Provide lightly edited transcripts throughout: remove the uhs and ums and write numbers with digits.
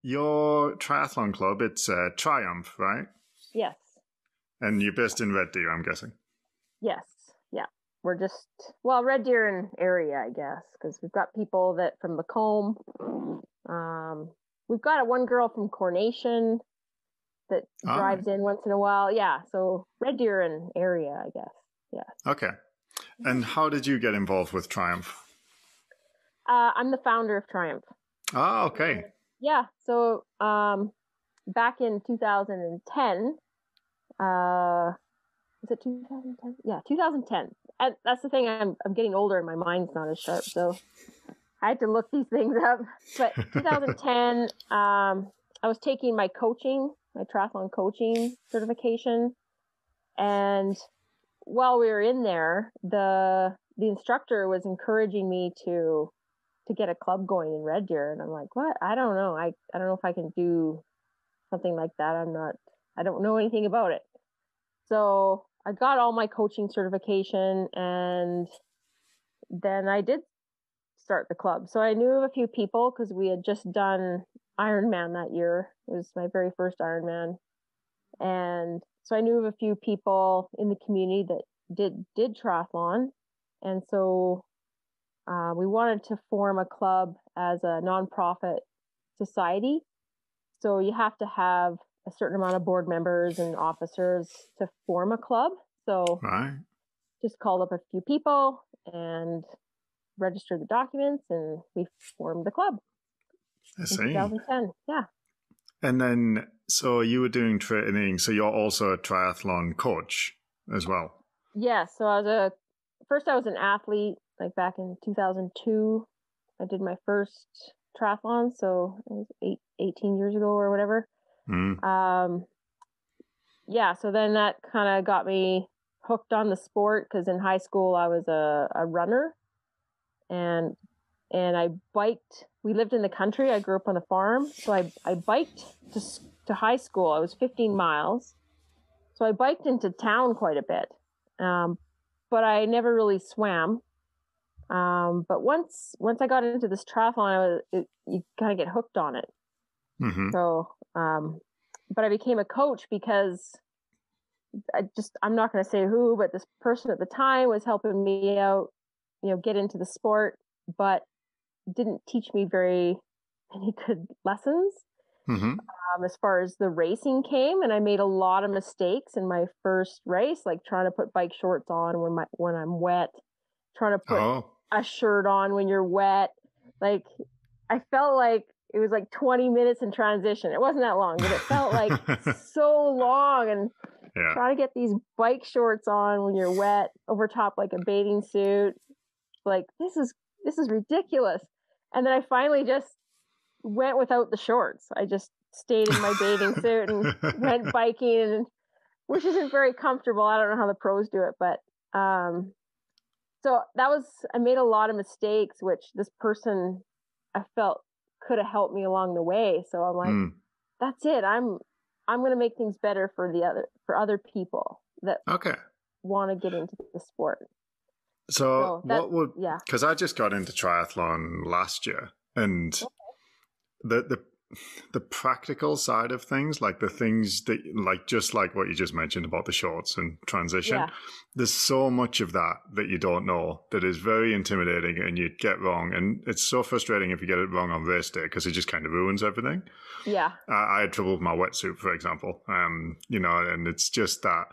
your triathlon club, it's Triumph, right? Yes. And you're based in Red Deer, I'm guessing. Yes. Yeah. We're just, well, Red Deer and area, I guess, because we've got people that from Macomb. We've got one girl from Coronation that drives in once in a while. Yeah. So Red Deer and area, I guess. Yeah. Okay. And how did you get involved with Triumph? I'm the founder of Triumph. Oh, okay. Yeah. So back in 2010, is it 2010? Yeah, 2010. And that's the thing. I'm getting older and my mind's not as sharp, so I had to look these things up. But 2010, I was taking my triathlon coaching certification, and while we were in there, the instructor was encouraging me to get a club going in Red Deer, and I'm like, what? I don't know. I don't know if I can do something like that. I don't know anything about it. So I got all my coaching certification, and then I did start the club. So I knew of a few people because we had just done Ironman that year. It was my very first Ironman. And so I knew of a few people in the community that did triathlon. And so we wanted to form a club as a nonprofit society. So you have to have a certain amount of board members and officers to form a club. So just called up a few people and registered the documents, and we formed the club in 2010. Yeah. And then, so you were doing training, so you're also a triathlon coach as well? Yeah, so first I was an athlete, like back in 2002. I did my first triathlon, so it was 18 years ago or whatever. Yeah, so then that kind of got me hooked on the sport, because in high school I was a runner, and I biked. We lived in the country. I grew up on a farm, so I biked to high school. It was 15 miles, so I biked into town quite a bit, but I never really swam. But once I got into this triathlon, you kind of get hooked on it. Mm-hmm. So, but I became a coach because I'm not going to say who, but this person at the time was helping me out, get into the sport, but didn't teach me very many good lessons. Mm-hmm. As far as the racing came, and I made a lot of mistakes in my first race, like trying to put bike shorts on when I'm wet, trying to put a shirt on when you're wet. Like, I felt like it was like 20 minutes in transition. It wasn't that long, but it felt like so long. And try to get these bike shorts on when you're wet over top like a bathing suit. Like, this is ridiculous. And then I finally just went without the shorts. I just stayed in my bathing suit and went biking, which isn't very comfortable. I don't know how the pros do it, but so I made a lot of mistakes, which this person I felt could have helped me along the way. So I'm like, that's it. I'm going to make things better for other people that want to get into the sport. So because I just got into triathlon last year, and the practical side of things, like the things that, like, just like what you just mentioned about the shorts and transition, there's so much of that you don't know, that is very intimidating, and you get wrong. And it's so frustrating if you get it wrong on race day, because it just kind of ruins everything. Yeah. I had trouble with my wetsuit, for example, and it's just that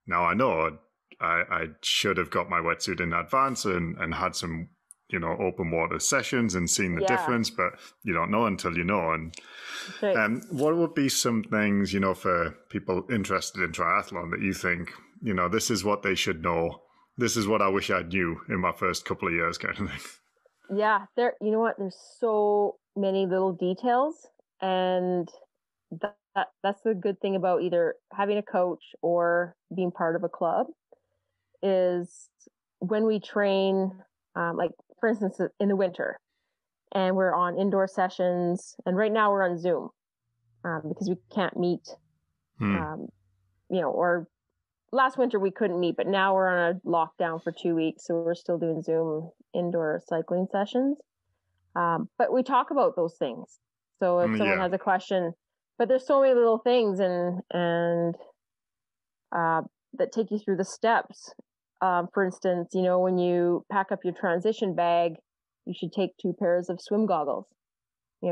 now I know I should have got my wetsuit in advance and had some, open water sessions and seen the difference, but you don't know until you know. And what would be some things, for people interested in triathlon that you think, this is what they should know, this is what I wish I knew in my first couple of years, kind of thing? Yeah, you know what? There's so many little details, and that's the good thing about either having a coach or being part of a club, is when we train, like for instance, in the winter, and we're on indoor sessions, and right now we're on Zoom because we can't meet, or last winter we couldn't meet, but now we're on a lockdown for 2 weeks, so we're still doing Zoom indoor cycling sessions. But we talk about those things. So if someone has a question, but there's so many little things and that take you through the steps. For instance, when you pack up your transition bag, you should take 2 pairs of swim goggles.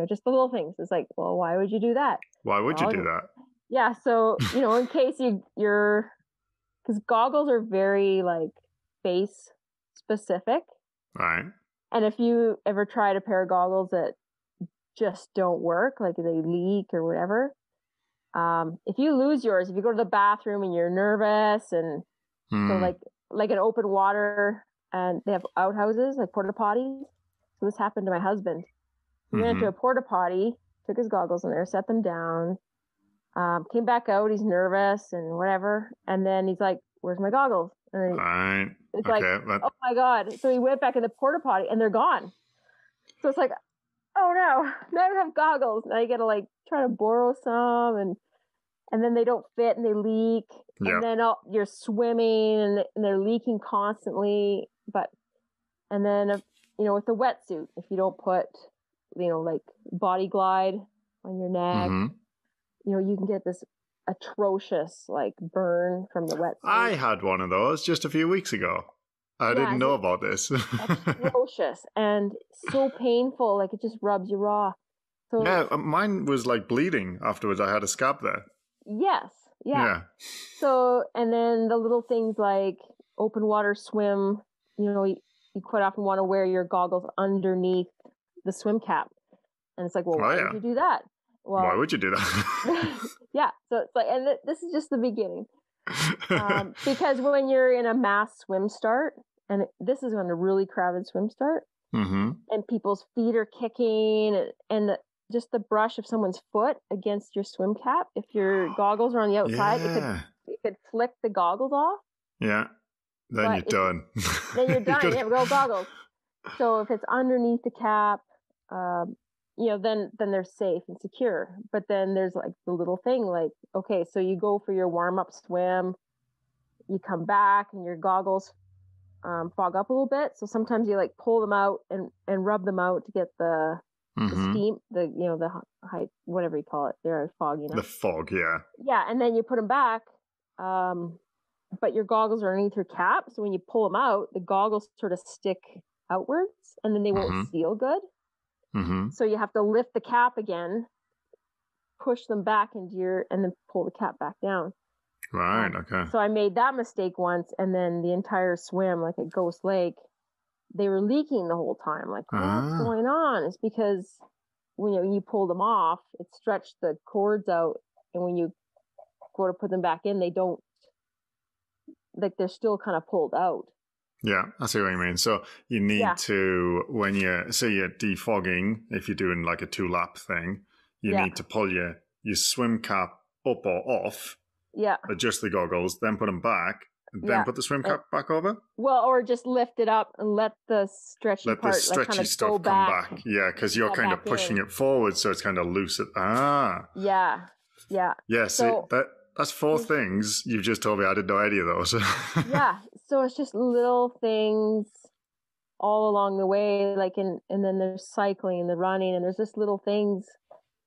Just the little things. It's like, well, why would you do that? Why would you do that? Yeah. So, in case because goggles are very like face specific. Right. And if you ever tried a pair of goggles that just don't work, like they leak or whatever, if you lose yours, if you go to the bathroom and you're nervous and so like an open water and they have outhouses, like porta potties. So this happened to my husband. He went into a porta potty, took his goggles in there, set them down, came back out. He's nervous and whatever. And then he's like, where's my goggles? And it's like, oh my God. So he went back in the porta potty and they're gone. So it's like, oh no, now I don't have goggles. Now you got to like try to borrow some and then they don't fit and they leak. Yep. And then you're swimming and they're leaking constantly. And then, with the wetsuit, if you don't put, like Body Glide on your neck, you can get this atrocious like burn from the wetsuit. I had one of those just a few weeks ago. I didn't know about this. Atrocious and so painful. Like it just rubs you raw. So yeah, mine was like bleeding afterwards. I had a scab there. Yes. Yeah. So, and then the little things like open water swim, you quite often want to wear your goggles underneath the swim cap. And it's like, well, why would you do that? Well, why would you do that? Yeah. So it's like, and this is just the beginning. Because when you're in a mass swim start, and this is on a really crowded swim start, and people's feet are kicking and just the brush of someone's foot against your swim cap. If your goggles are on the outside, it could flick the goggles off. Yeah. Then you're done. Then you're done. You have no goggles. So if it's underneath the cap, then they're safe and secure. But then there's like the little thing like, okay, so you go for your warm-up swim, you come back and your goggles fog up a little bit. So sometimes you like pull them out and rub them out to get the steam, the height, whatever you call it. They're foggy enough. The fog, yeah. Yeah, and then you put them back, but your goggles are underneath your cap. So when you pull them out, the goggles sort of stick outwards, and then they won't seal good. So you have to lift the cap again, push them back into and then pull the cap back down. Right, okay. So I made that mistake once, and then the entire swim, like at Ghost Lake, they were leaking the whole time. Like, what's going on? It's because when you pull them off, it stretched the cords out, and when you go to put them back in, they don't, like they're still kind of pulled out. Yeah, I see what you mean. So you need to, when you're defogging, if you're doing like a 2-lap thing, you need to pull your swim cap up or off, adjust the goggles, then put them back, and then put the swim cap back over? Well, or just lift it up and let the stretchy part, the stretchy kind of stuff come back. Yeah, because you're kind of pushing it forward, so it's kind of loose. Yeah. Yeah, so that's 4 things you've just told me. I didn't know any of those. Yeah, so it's just little things all along the way, like and then there's cycling and the running, and there's just little things.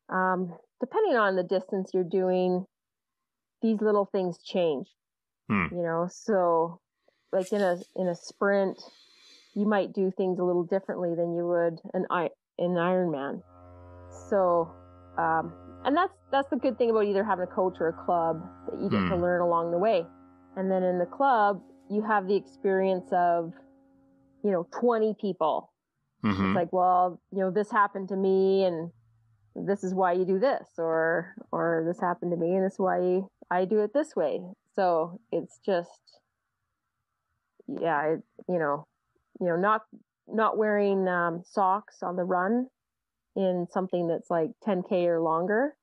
Depending on the distance you're doing, these little things change. So like in a sprint, you might do things a little differently than you would in Ironman. So, and that's the good thing about either having a coach or a club, that you get to learn along the way. And then in the club, you have the experience of, 20 people. It's like, well, this happened to me and this is why you do this, or this happened to me and this is why I do it this way. So it's just, not wearing socks on the run in something that's like 10K or longer.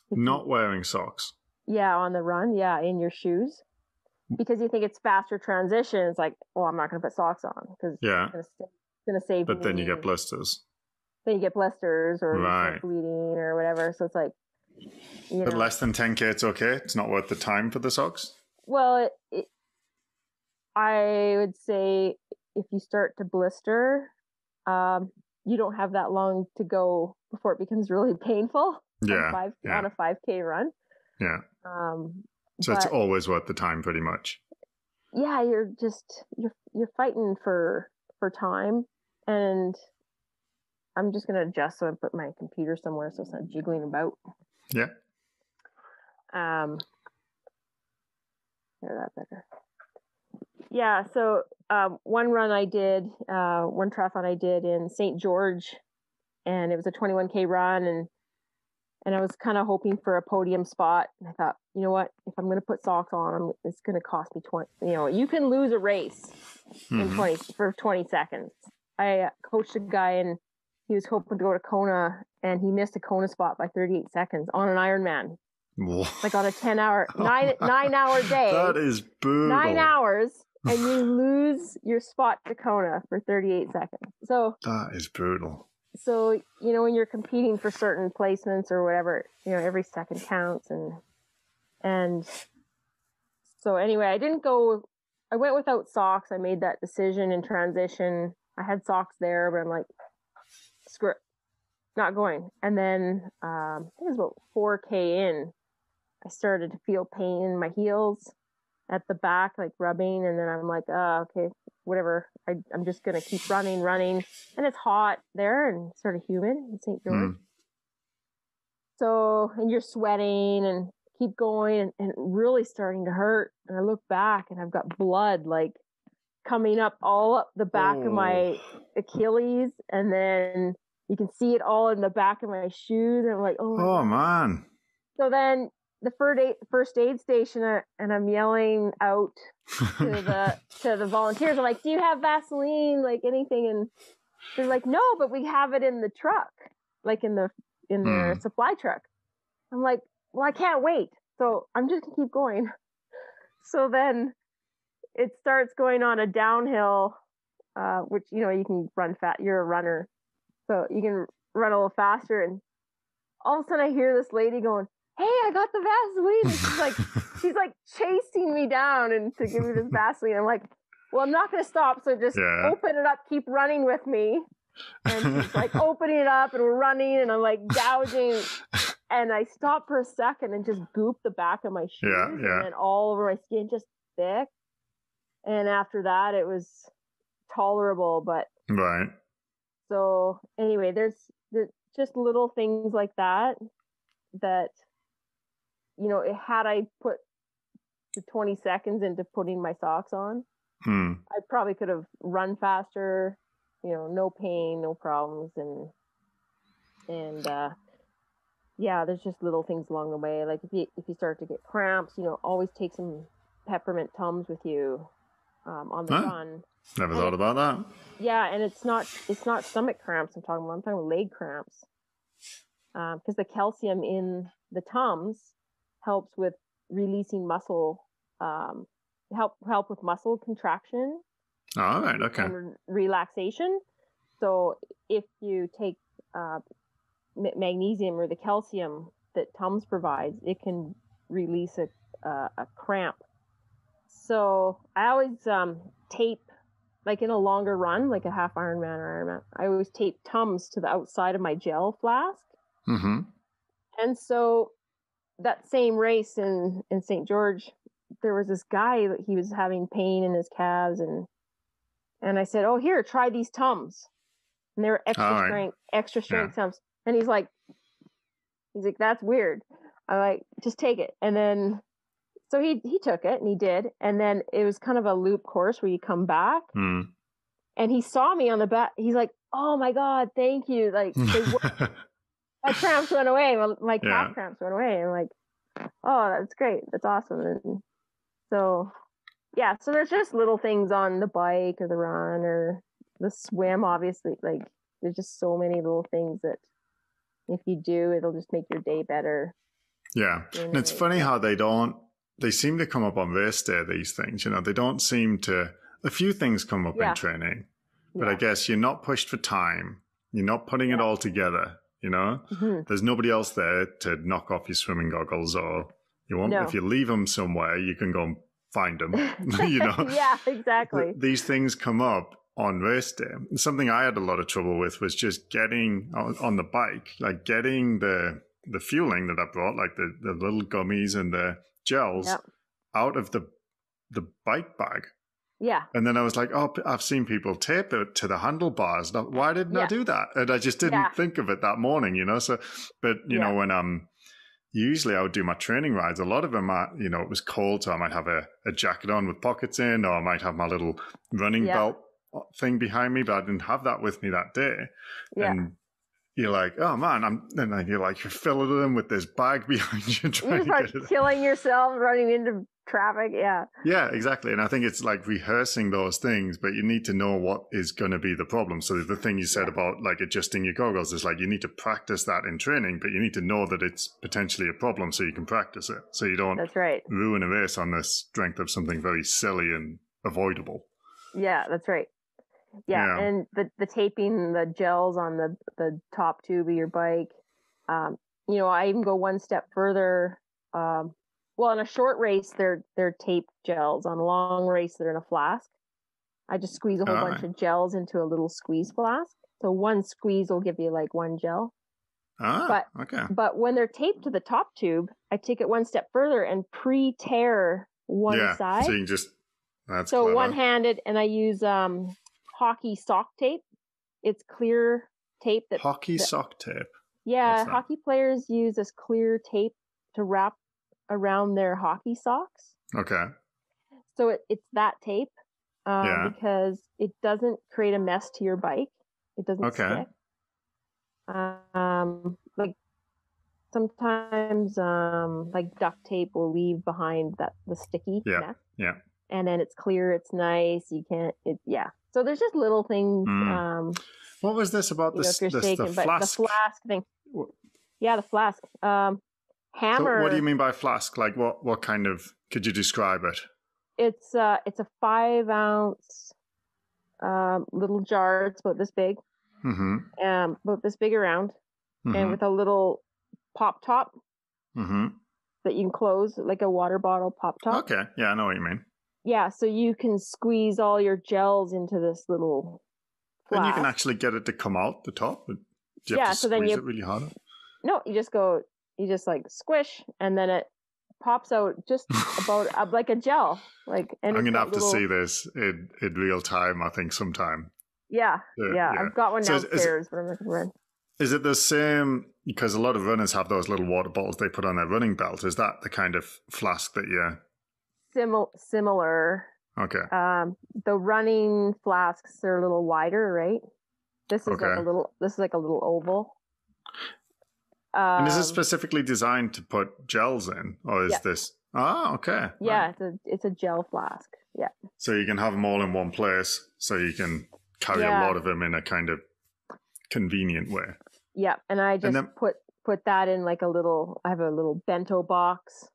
Not wearing socks? Yeah, on the run. Yeah, in your shoes. Because you think it's faster transition. It's like, oh, I'm not going to put socks on because it's going to save me. But then you get blisters. Then you get blisters or bleeding or whatever. So it's like, But less than 10K, it's okay? It's not worth the time for the socks? Well, I would say if you start to blister, you don't have that long to go before it becomes really painful. Yeah. On a 5K run. Yeah. So it's always worth the time, pretty much. Yeah, you're fighting for time, and I'm just gonna adjust so I put my computer somewhere so it's not jiggling about. Yeah. Hear that better. Yeah. So one triathlon I did in St. George, and it was a 21K run, and I was kind of hoping for a podium spot. And I thought, you know what? If I'm going to put socks on, it's going to cost me 20. You know, you can lose a race for 20 seconds. I coached a guy, and he was hoping to go to Kona, and he missed a Kona spot by 38 seconds on an Ironman. Whoa. Like on a 9-hour day. That is brutal. 9 hours, and you lose your spot to Kona for 38 seconds. So that is brutal. So, you know, when you're competing for certain placements or whatever, you know, every second counts. And so anyway, I went without socks. I made that decision in transition. I had socks there, but I'm like, screw it, not going. And then I think it was about 4K in, I started to feel pain in my heels at the back, like rubbing. And then I'm like, oh, okay, whatever. I'm just going to keep running. And it's hot there and sort of humid in St. George. So, and you're sweating and keep going and really starting to hurt. And I look back and I've got blood like coming up all up the back of my Achilles. And then you can see it all in the back of my shoes. And I'm like, oh man. So then the first aid station, and I'm yelling out to the volunteers. I'm like, do you have Vaseline, like anything? And they're like, no, but we have it in the truck, like in the supply truck. I'm like, well, I can't wait. So I'm just gonna keep going. So then it starts going on a downhill, which, you know, you can run fast. You're a runner, so you can run a little faster. And all of a sudden I hear this lady going, hey, I got the Vaseline. And she's like chasing me down and to give me this Vaseline. I'm like, well, I'm not going to stop. So just open it up, keep running with me. And she's like opening it up and we're running and I'm like gouging. And I stopped for a second and just gooped the back of my shoes and then all over my skin, just thick. And after that, it was tolerable. But right. So anyway, there's just little things like that, you know, had I put the 20 seconds into putting my socks on, I probably could have run faster, you know, no pain, no problems. And there's just little things along the way. Like if you start to get cramps, you know, always take some peppermint Tums with you on the run. Never thought about that. Yeah, and it's not stomach cramps I'm talking about leg cramps. Because the calcium in the Tums helps with releasing muscle, help with muscle contraction. All right, okay. And relaxation. So if you take magnesium or the calcium that Tums provides, it can release a cramp. So I always tape, like in a longer run, like a half Ironman or Ironman, I always tape Tums to the outside of my gel flask. Mm-hmm. And so that same race in St. George, there was this guy that he was having pain in his calves, and I said, oh, here, try these Tums. And they were extra strength Tums. And he's like, that's weird. I'm like, just take it. And then, so he took it and he did. And then it was kind of a loop course where you come back. And he saw me on the back. He's like, oh my God, thank you. Like, my cramps went away. My calf cramps went away. I'm like, oh, that's great. That's awesome. And so, so there's just little things on the bike or the run or the swim, obviously. Like, there's just so many little things that if you do, it'll just make your day better. Yeah. And it's funny how they seem to come up on race day, these things. You know, they don't seem to, a few things come up in training. But I guess you're not pushed for time. You're not putting it all together. You know, there's nobody else there to knock off your swimming goggles, or you won't. If you leave them somewhere, you can go and find them. You know, yeah, exactly. These things come up, on race day. Something I had a lot of trouble with was just getting on the bike, like getting the fueling that I brought, like the little gummies and the gels out of the bike bag. Yeah. And then I was like, oh, I've seen people tape it to the handlebars. Why didn't I do that? And I just didn't think of it that morning, you know? So, but, you know, when usually I would do my training rides, a lot of them are, you know, it was cold, so I might have a jacket on with pockets in, or I might have my little running belt thing behind me, but I didn't have that with me that day. Yeah. And you're like, oh man, and then you're filling them with this bag behind you. You're like killing yourself running into traffic. Yeah. Yeah, exactly. And I think it's like rehearsing those things, but you need to know what is going to be the problem. So the thing you said about like adjusting your goggles is like, you need to practice that in training, but you need to know that it's potentially a problem so you can practice it. So you don't ruin a race on the strength of something very silly and avoidable. Yeah, that's right. Yeah. And the taping the gels on the top tube of your bike. You know, I even go one step further. Well, on a short race, they're taped gels. On a long race, they're in a flask. I just squeeze a whole bunch of gels into a little squeeze flask. So one squeeze will give you like one gel. But when they're taped to the top tube, I take it one step further and pre-tear one side. So you can just, that's so clever. One-handed, and I use hockey sock tape. It's clear tape. Sock tape? Yeah, hockey players use this clear tape to wrap around their hockey socks. Okay. So it's that tape because it doesn't create a mess to your bike. It doesn't stick. Like sometimes like duct tape will leave behind the sticky mess. Yeah. And then it's clear, it's nice. You can't So there's just little things. What was this about the Flask? The Flask thing. Yeah, the Flask. Hammer. So what do you mean by Flask? Like what kind of, could you describe it? It's a 5-ounce little jar. It's about this big. Mm-hmm. About this big around. Mm-hmm. And with a little pop top that you can close, like a water bottle pop top. Okay. Yeah, I know what you mean. Yeah, so you can squeeze all your gels into this little flask. And you can actually get it to come out the top. Do you have to squeeze it really hard? No, you just like squish, and then it pops out just about like a gel. Like, and I'm gonna have to see this in real time, I think, sometime. Yeah. I've got one downstairs, but I'm not gonna run. Is it the same? Because a lot of runners have those little water bottles they put on their running belt. Is that the kind of flask that you? Similar. Okay. The running flasks are a little wider, right? This is like a little oval. And is it specifically designed to put gels in, or is this? Oh, okay. Yeah, right. It's a gel flask. Yeah. So you can have them all in one place, so you can carry a lot of them in a kind of convenient way. Yeah, and I just put that in like I have a little bento box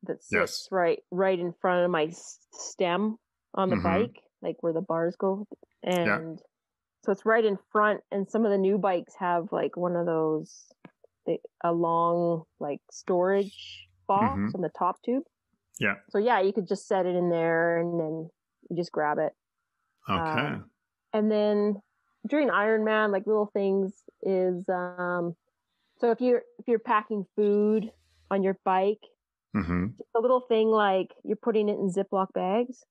that sits right in front of my stem on the bike, like where the bars go, and so it's right in front. And some of the new bikes have like one of those. A long like storage box on the top tube. Yeah. So you could just set it in there and then you just grab it. Okay. And then during Ironman, like little things is so if you're packing food on your bike, a little thing like you're putting it in Ziploc bags,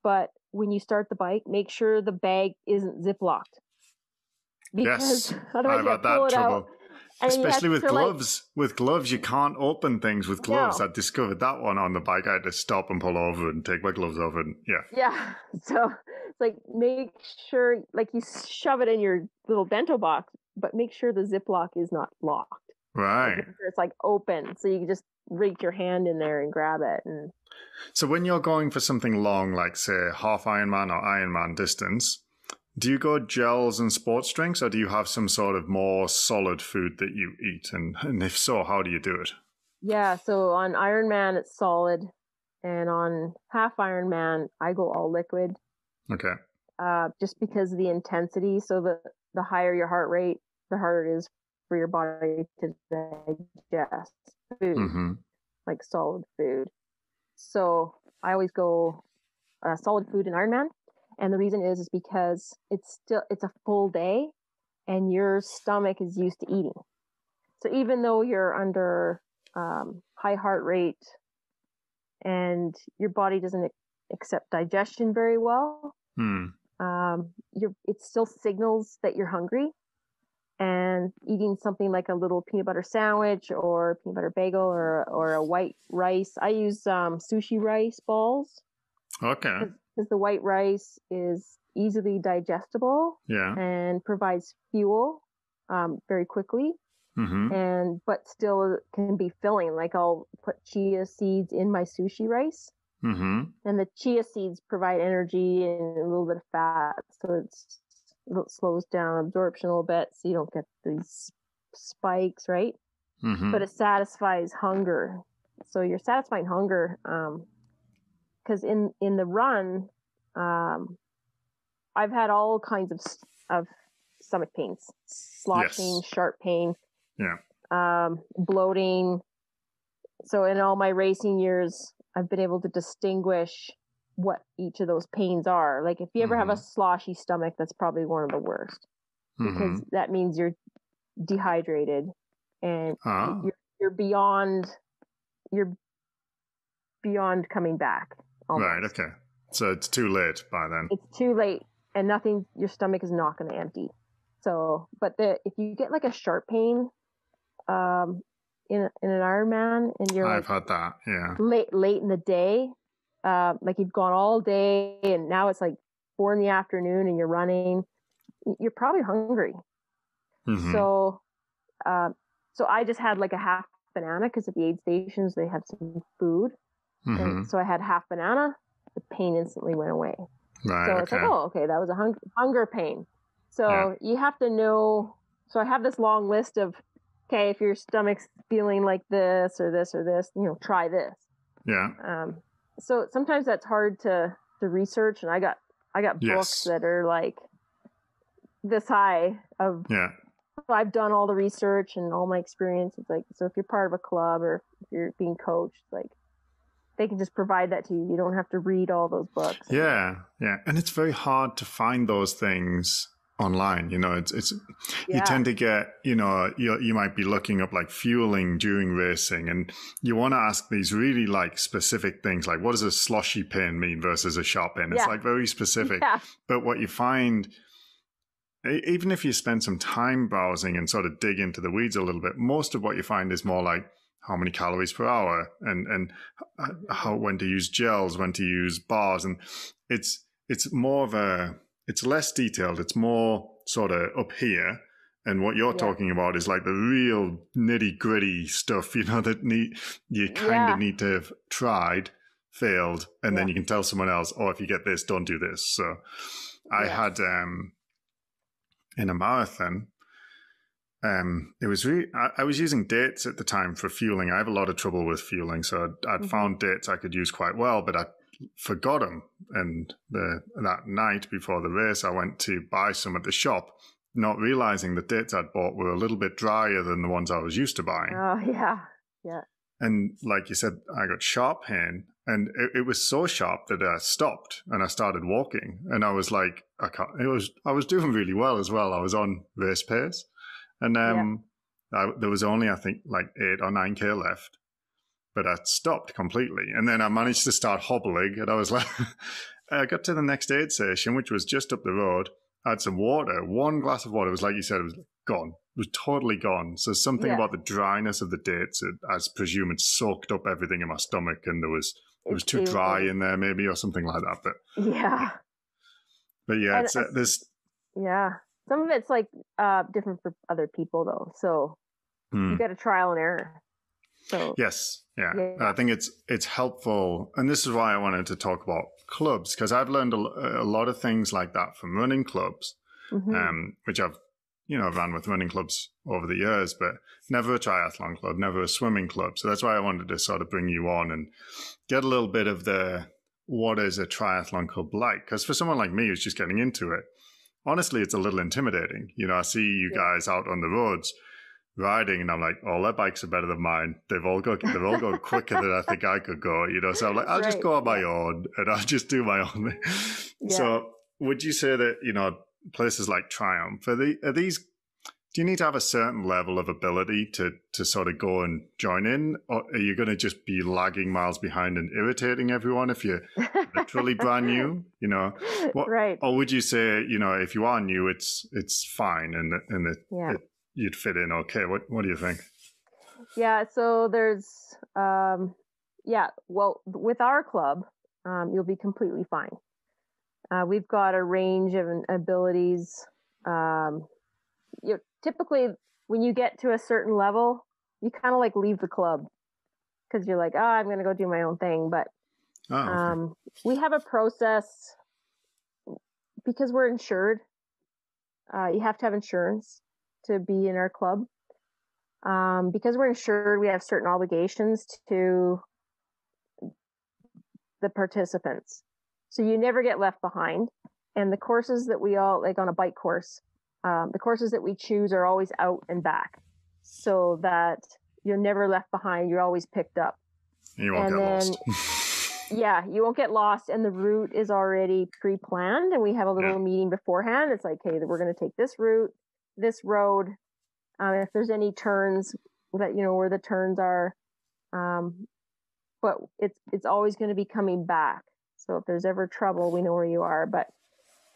but when you start the bike, make sure the bag isn't Ziplocked. Because otherwise I've you had that trouble. Out. Especially with gloves. With gloves, you can't open things with gloves. No. I discovered that one on the bike. I had to stop and pull over and take my gloves off. And yeah. So it's like, make sure, like you shove it in your little bento box, but make sure the Ziploc is not locked. Right. Like it's like open. So you can just reach your hand in there and grab it. And so when you're going for something long, like say half Ironman or Ironman distance, do you go gels and sports drinks, or do you have some sort of more solid food that you eat? And if so, how do you do it? Yeah, so on Ironman, it's solid. And on half Ironman, I go all liquid. Okay. Just because of the intensity. So the higher your heart rate, the harder it is for your body to digest food, like solid food. So I always go solid food in Ironman. And the reason is because it's a full day and your stomach is used to eating. So even though you're under high heart rate and your body doesn't accept digestion very well, it still signals that you're hungry. And eating something like a little peanut butter sandwich or peanut butter bagel or a white rice. I use sushi rice balls. Okay. Because the white rice is easily digestible and provides fuel very quickly. But still can be filling. Like I'll put chia seeds in my sushi rice. And the chia seeds provide energy and a little bit of fat. So it slows down absorption a little bit so you don't get these spikes, right? But it satisfies hunger. So you're satisfying hunger because in the run, I've had all kinds of stomach pains, sloshing, sharp pain, bloating. So in all my racing years, I've been able to distinguish what each of those pains are. Like if you ever have a sloshy stomach, that's probably one of the worst because that means you're dehydrated and you're beyond coming back. Almost. Right. Okay. So it's too late by then. It's too late and your stomach is not going to empty. So, but if you get like a sharp pain, in an Ironman and I've had that. Yeah. Late in the day, like you've gone all day and now it's like 4 PM and you're running, you're probably hungry. So I just had like a half banana because at the aid stations they have some food. And so I had half banana, the pain instantly went away. Right. So it's like, oh, okay, that was a hunger pain. So you have to know. So I have this long list of, okay, if your stomach's feeling like this or this or this, try this. Yeah. So sometimes that's hard to research, and I got books that are like this high of. Yeah. So I've done all the research and all my experience. It's like, so if you're part of a club or if you're being coached, like they can just provide that to you. You don't have to read all those books. Yeah. Yeah. And it's very hard to find those things online. It's you tend to get, you might be looking up like fueling during racing and you want to ask these really like specific things, like what does a sloshy pain mean versus a sharp pain? It's like very specific. But what you find, even if you spend some time browsing and sort of dig into the weeds a little bit, most of what you find is more like how many calories per hour and when to use gels, when to use bars. And it's more of it's less detailed. It's more sort of up here. And what you're talking about is like the real nitty gritty stuff, that you kind of need to have tried, failed, and then you can tell someone else, oh, if you get this, don't do this. So I had, in a marathon, it was really, I was using dates at the time for fueling. I have a lot of trouble with fueling. So I'd found dates I could use quite well, but I forgot them. And that night before the race, I went to buy some at the shop, not realizing the dates I'd bought were a little bit drier than the ones I was used to buying. Oh, yeah. Yeah. And like you said, I got sharp pain. And it was so sharp that I stopped and I started walking. And I was like, I was doing really well as well. I was on race pace. And there was only, I think, like 8 or 9K left. But I stopped completely. And then I managed to start hobbling. And I was like, I got to the next aid station, which was just up the road. I had some water. One glass of water was, like you said, it was gone. It was totally gone. So something about the dryness of the dates, I presume it soaked up everything in my stomach. And it was too dry in there maybe or something like that. But yeah, it's this. Yeah. Some of it's like different for other people though. So you got a trial and error. So yes. Yeah. I think it's helpful. And this is why I wanted to talk about clubs, because I've learned a lot of things like that from running clubs, which I've ran with running clubs over the years, but never a triathlon club, never a swimming club. So that's why I wanted to sort of bring you on and get a little bit of what is a triathlon club like? Because for someone like me who's just getting into it, honestly, it's a little intimidating. I see you guys out on the roads riding, and I'm like, oh, their bikes are better than mine. They've all gone quicker than I think I could go. So I'm like, I'll just go on my own, and I'll just do my own thing. So would you say that, you know, places like Triumph, are these, do you need to have a certain level of ability to sort of go and join in? Or are you going to just be lagging miles behind and irritating everyone if you're literally brand new, you know? Right. Or would you say, you know, if you are new, it's fine and you'd fit in okay? What do you think? Yeah, so there's, well, with our club, you'll be completely fine. We've got a range of abilities. Typically, when you get to a certain level, you kind of like leave the club because you're like, I'm going to go do my own thing. But we have a process because we're insured. You have to have insurance to be in our club. Because we're insured, we have certain obligations to the participants. So you never get left behind. And the courses that we all, like on a bike course, the courses that we choose are always out and back so that you're never left behind. You're always picked up. You won't get lost. Yeah, you won't get lost. And the route is already pre-planned. And we have a little meeting beforehand. It's like, hey, we're going to take this route, this road. If there's any turns that, you know, where the turns are. But it's always going to be coming back. So if there's ever trouble, we know where you are. But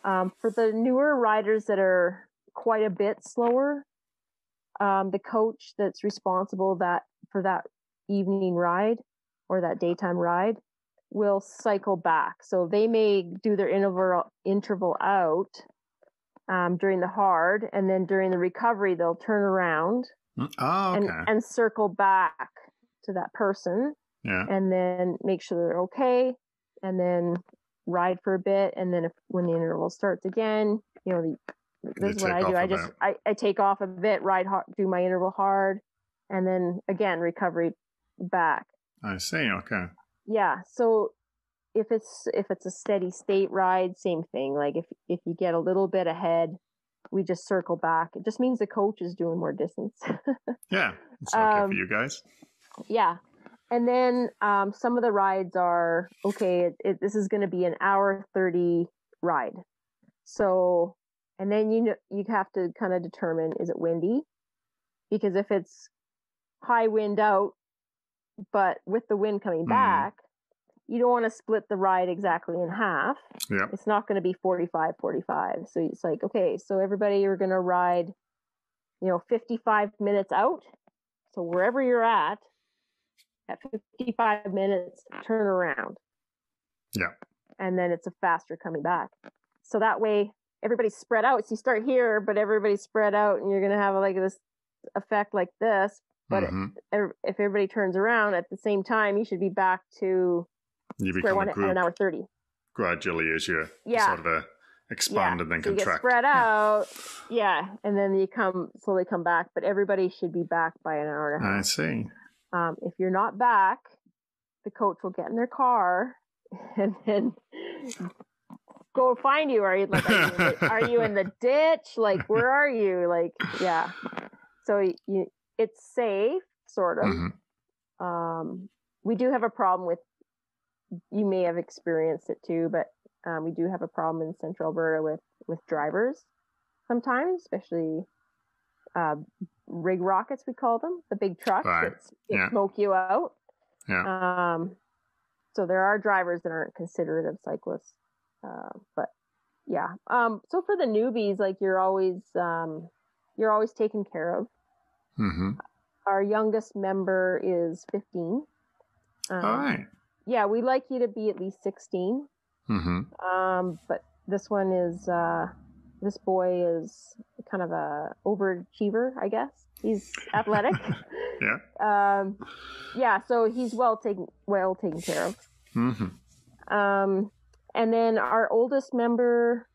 for the newer riders that are quite a bit slower, the coach that's responsible for that evening ride or that daytime ride will cycle back. So they may do their interval out during the hard, and then during the recovery, they'll turn around and circle back to that person and then make sure they're okay, and then ride for a bit. And then when the interval starts again, you know, this is what I do. I take off a bit, ride hard, do my interval hard, and then again, recovery back. I see. Okay. Yeah. So if it's a steady state ride, same thing. Like if you get a little bit ahead, we just circle back. It just means the coach is doing more distance. Yeah. It's okay for you guys. Yeah. And then some of the rides are, okay, this is going to be an hour 30 ride. So, and then you have to kind of determine, is it windy? Because if it's high wind out, but with the wind coming back, you don't want to split the ride exactly in half. Yeah. It's not going to be 45. So it's like, okay, so everybody, you're going to ride, 55 minutes out. So wherever you're at 55 minutes, turn around. Yeah. And then it's a faster coming back. So that way everybody's spread out. So you start here, but everybody's spread out, and you're going to have like this effect like this. But if everybody turns around at the same time, you should be back to square one at an hour 30. Gradually as you sort of expand and then so contract. You get spread out, and then you slowly come back. But everybody should be back by an hour and a half. I see. If you're not back, the coach will get in their car and then go find you. Are you in the ditch? Like, where are you? Like, yeah. So it's safe, sort of. We do have a problem with, you may have experienced it too, but we do have a problem in Central Alberta with drivers sometimes, especially rig rockets, we call them, the big trucks that smoke you out. Yeah. So there are drivers that aren't considerate of cyclists. But yeah. So for the newbies, like you're always taken care of. Our youngest member is 15. All right. Yeah, we like you to be at least 16. But this one is this boy is kind of a overachiever, I guess. He's athletic. So he's well taken care of. And then our oldest member,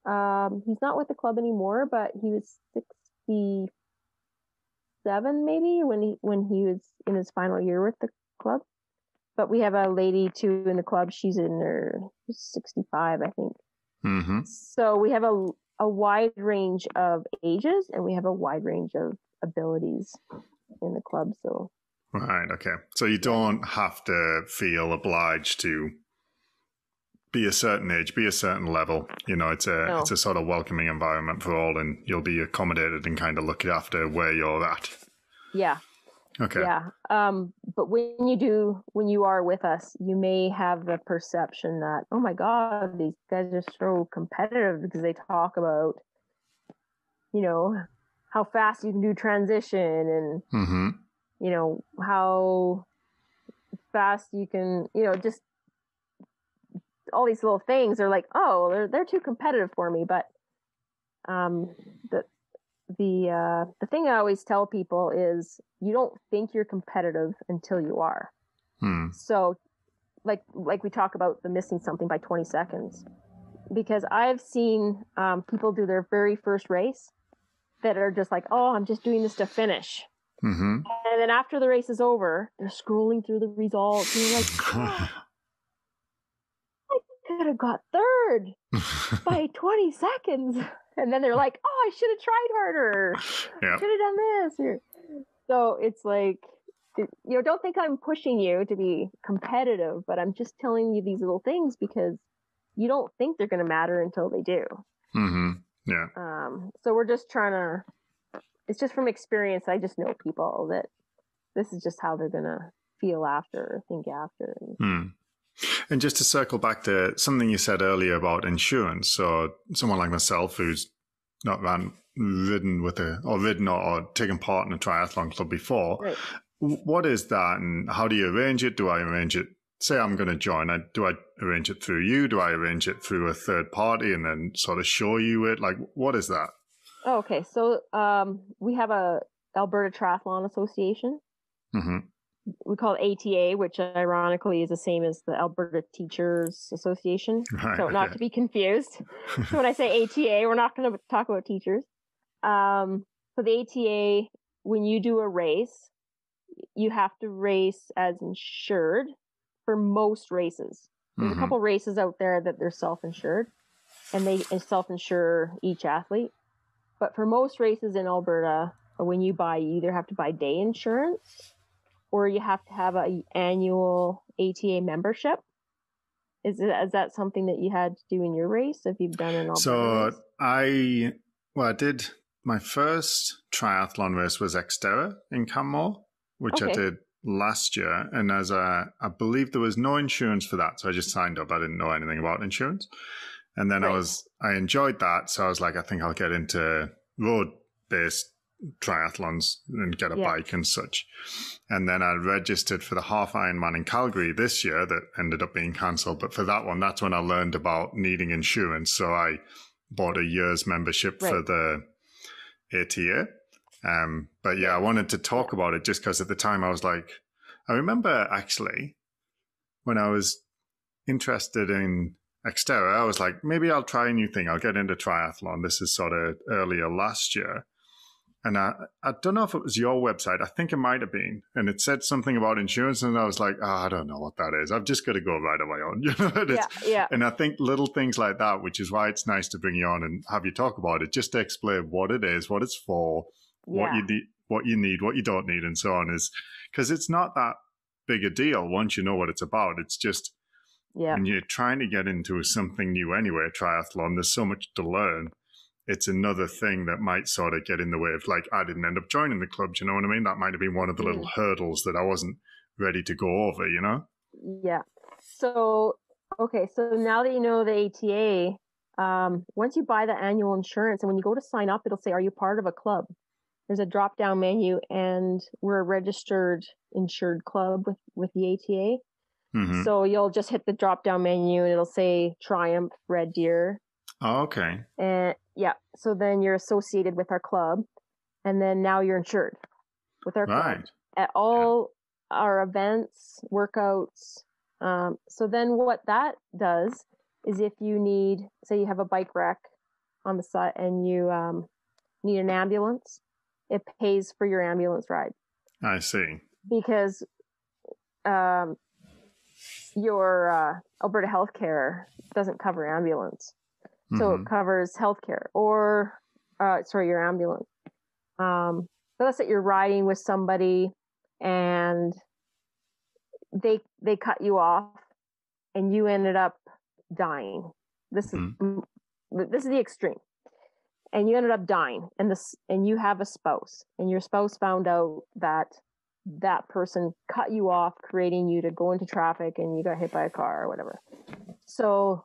he's not with the club anymore, but he was 67 maybe when he was in his final year with the club. But we have a lady too in the club. She's in her 65, I think. So we have a wide range of ages, and we have a wide range of abilities in the club. So right, okay. So you don't have to feel obliged to be a certain age, be a certain level. You know, it's a sort of welcoming environment for all, and you'll be accommodated and kind of looked after where you're at. Yeah. Okay. Yeah. But when you are with us, you may have the perception that, oh my God, these guys are so competitive because they talk about, you know, how fast you can do transition and, Mm-hmm. you know, how fast you can, you know, just all these little things are like, oh, they're too competitive for me. But the thing I always tell people is you don't think you're competitive until you are. So like we talk about the missing something by 20 seconds, because I've seen people do their very first race that are just like, oh, I'm just doing this to finish. Mm-hmm. And then after the race is over, they're scrolling through the results and you're like, oh, I could have got third by 20 seconds. And then they're like, oh, I should have tried harder. Yeah. Should have done this. So it's like, you know, don't think I'm pushing you to be competitive, but I'm just telling you these little things because you don't think they're going to matter until they do. Mm-hmm. Yeah. So we're just trying to, it's just from experience. I just know people that this is just how they're going to feel after or think after. And just to circle back to something you said earlier about insurance. So someone like myself who's not ridden or taken part in a triathlon club before, right. What is that and how do you arrange it? Do I arrange it? Say I'm going to join. Do I arrange it through you? Do I arrange it through a third party and then sort of show you it? Like, what is that? Oh, okay. So we have a Alberta Triathlon Association. Mm-hmm. We call it ATA, which ironically is the same as the Alberta Teachers Association. Right, so not to be confused. So when I say ATA, we're not going to talk about teachers. So the ATA, when you do a race, you have to race as insured for most races. There's a couple races out there that they're self-insured, and they self-insure each athlete. But for most races in Alberta, when you either have to buy day insurance or you have to have an annual ATA membership. Is that something that you had to do in your race if you've done an Alberta race? I did my first triathlon race was xTerra in Canmore, which I did last year. And I believe there was no insurance for that. So I just signed up. I didn't know anything about insurance. And then I enjoyed that. So I was like, I think I'll get into road-based triathlons and get a bike and such. And then I registered for the half Ironman in Calgary this year that ended up being cancelled. But for that one, that's when I learned about needing insurance. So I bought a year's membership for the ATA. But yeah, I wanted to talk about it just because at the time I was like, I remember actually when I was interested in xTerra, I was like, maybe I'll try a new thing. I'll get into triathlon. This is sort of earlier last year. And I don't know if it was your website. I think it might have been. And it said something about insurance. And I was like, I don't know what that is. I've just got to go right on my own. You know, And I think little things like that, which is why it's nice to bring you on and have you talk about it, just to explain what it is, what it's for, what you need, what you don't need, and so on, is because it's not that big a deal once you know what it's about. It's just when you're trying to get into something new anyway, triathlon, there's so much to learn. It's another thing that might sort of get in the way of, like, I didn't end up joining the club. Do you know what I mean? That might have been one of the little hurdles that I wasn't ready to go over, you know? Yeah. So, okay. So now that you know the ATA, once you buy the annual insurance and when you go to sign up, it'll say, are you part of a club? There's a drop down menu and we're a registered insured club with the ATA. So you'll just hit the drop down menu and it'll say Triumph Red Deer. Oh, okay. And so then you're associated with our club, and then now you're insured with our club at all our events, workouts. So then what that does is if you need, say you have a bike wreck on the side and you need an ambulance, it pays for your ambulance ride. I see. Because your Alberta healthcare doesn't cover ambulance. So it covers healthcare or, your ambulance. So let's say you're riding with somebody and they cut you off and you ended up dying. This is Mm-hmm. this is the extreme. And you ended up dying, and you have a spouse, and your spouse found out that that person cut you off, creating you to go into traffic, and you got hit by a car or whatever. So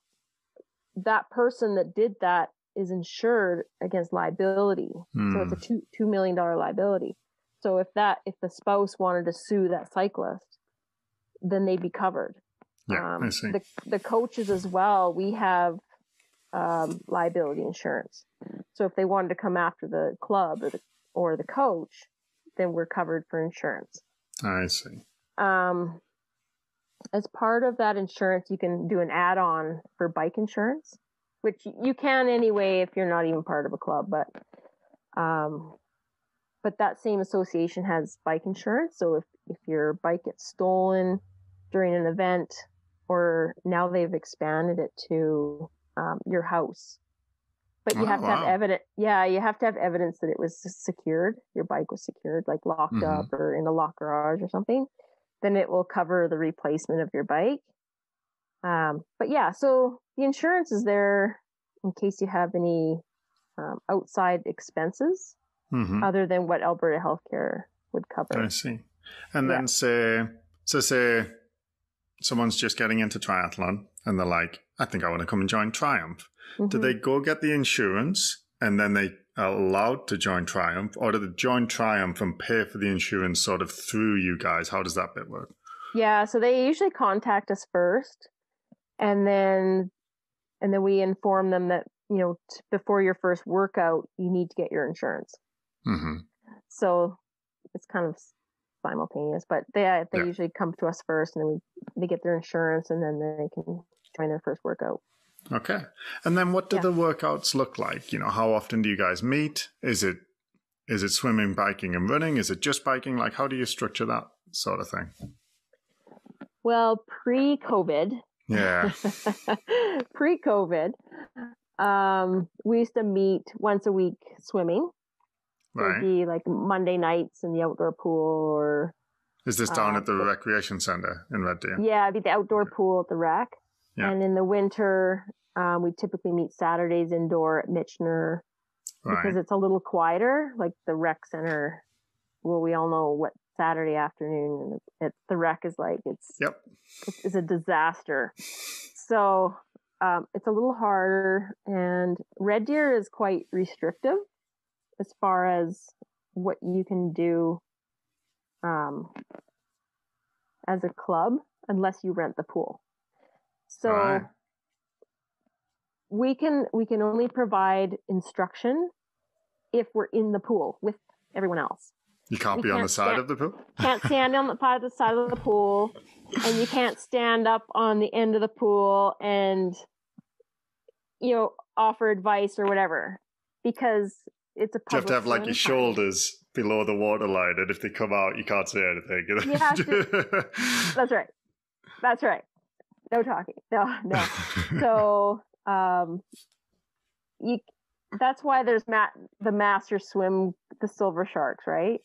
that person that did that is insured against liability. So it's a $2 million liability. So if the spouse wanted to sue that cyclist, then they'd be covered. Yeah, I see. The coaches as well, we have liability insurance. So if they wanted to come after the club or the coach, then we're covered for insurance. I see. As part of that insurance, you can do an add-on for bike insurance, which you can anyway if you're not even part of a club. But that same association has bike insurance. So if your bike gets stolen during an event, or now they've expanded it to your house. But you have to have evidence. Yeah, you have to have evidence that it was secured. Your bike was secured, like locked up or in a locked garage or something. Then it will cover the replacement of your bike. But yeah, so the insurance is there in case you have any outside expenses other than what Alberta Healthcare would cover. I see. And then say someone's just getting into triathlon and they're like, I think I want to come and join Triumph. Do they go get the insurance and then they are allowed to join Triumph, or do they join Triumph and pay for the insurance sort of through you guys? How does that bit work? Yeah, so they usually contact us first, and then we inform them that, before your first workout, you need to get your insurance. So it's kind of simultaneous, but they usually come to us first, and then they get their insurance, and then they can join their first workout. Okay. And then what do the workouts look like? How often do you guys meet? Is it swimming, biking, and running? Is it just biking? Like, how do you structure that sort of thing? Well, pre-COVID. Yeah. Pre-COVID, we used to meet once a week swimming. So it'd be like Monday nights in the outdoor pool, or... Is this down at the recreation centre in Red Deer? Yeah, it'd be the outdoor pool at the rec. Yeah. And in the winter, we typically meet Saturdays indoor at Michener because it's a little quieter. Like the rec center, well, we all know what Saturday afternoon at the rec is like. It's a disaster. So it's a little harder. And Red Deer is quite restrictive as far as what you can do as a club, unless you rent the pool. So we can only provide instruction if we're in the pool with everyone else. You can't be on the side of the pool? Can't stand on the side of the pool, and you can't stand up on the end of the pool and, offer advice or whatever, because it's a public. You have to have like your shoulders below the waterline, and if they come out, you can't say anything. That's right. That's right. No talking. No. So, that's why there's the master swim, the Silver Sharks, right?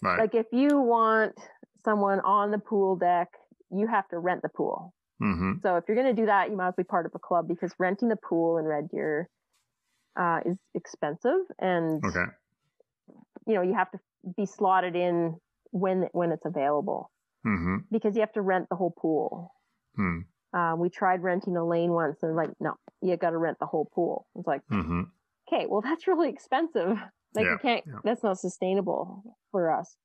Right. Like if you want someone on the pool deck, you have to rent the pool. So if you're going to do that, you might as well be part of a club, because renting the pool in Red Deer is expensive, and you have to be slotted in when it's available, because you have to rent the whole pool. We tried renting a lane once, and like, no, you got to rent the whole pool. It's like, okay, well, that's really expensive. Like you can't, that's not sustainable for us.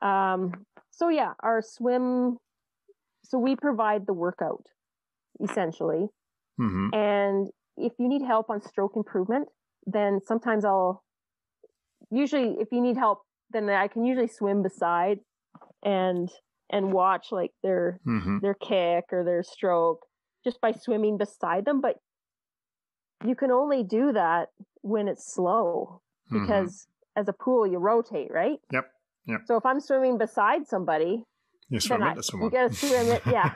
So yeah, our swim, so we provide the workout essentially. And if you need help on stroke improvement, then sometimes if you need help, then I can usually swim beside and watch like their kick or their stroke just by swimming beside them. But you can only do that when it's slow, because as a pool, you rotate, right? Yep. So if I'm swimming beside somebody, you swim into someone. You got to swim it. Yeah.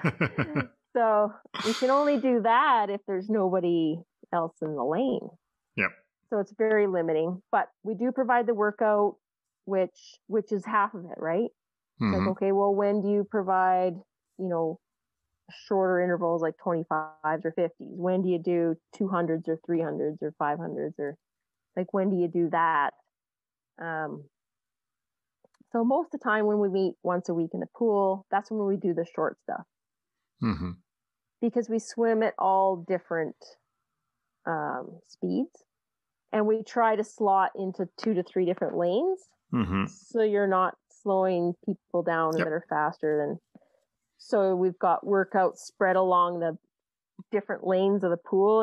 So you can only do that if there's nobody else in the lane. Yep. So it's very limiting, but we do provide the workout, which is half of it, right? Like, okay, well, when do you provide, shorter intervals like 25s or 50s? When do you do 200s or 300s or 500s, or like when do you do that? So most of the time when we meet once a week in the pool, that's when we do the short stuff. Mm-hmm. Because we swim at all different speeds, and we try to slot into 2 to 3 different lanes. Mm-hmm. So you're not slowing people down that are faster than. So we've got workouts spread along the different lanes of the pool,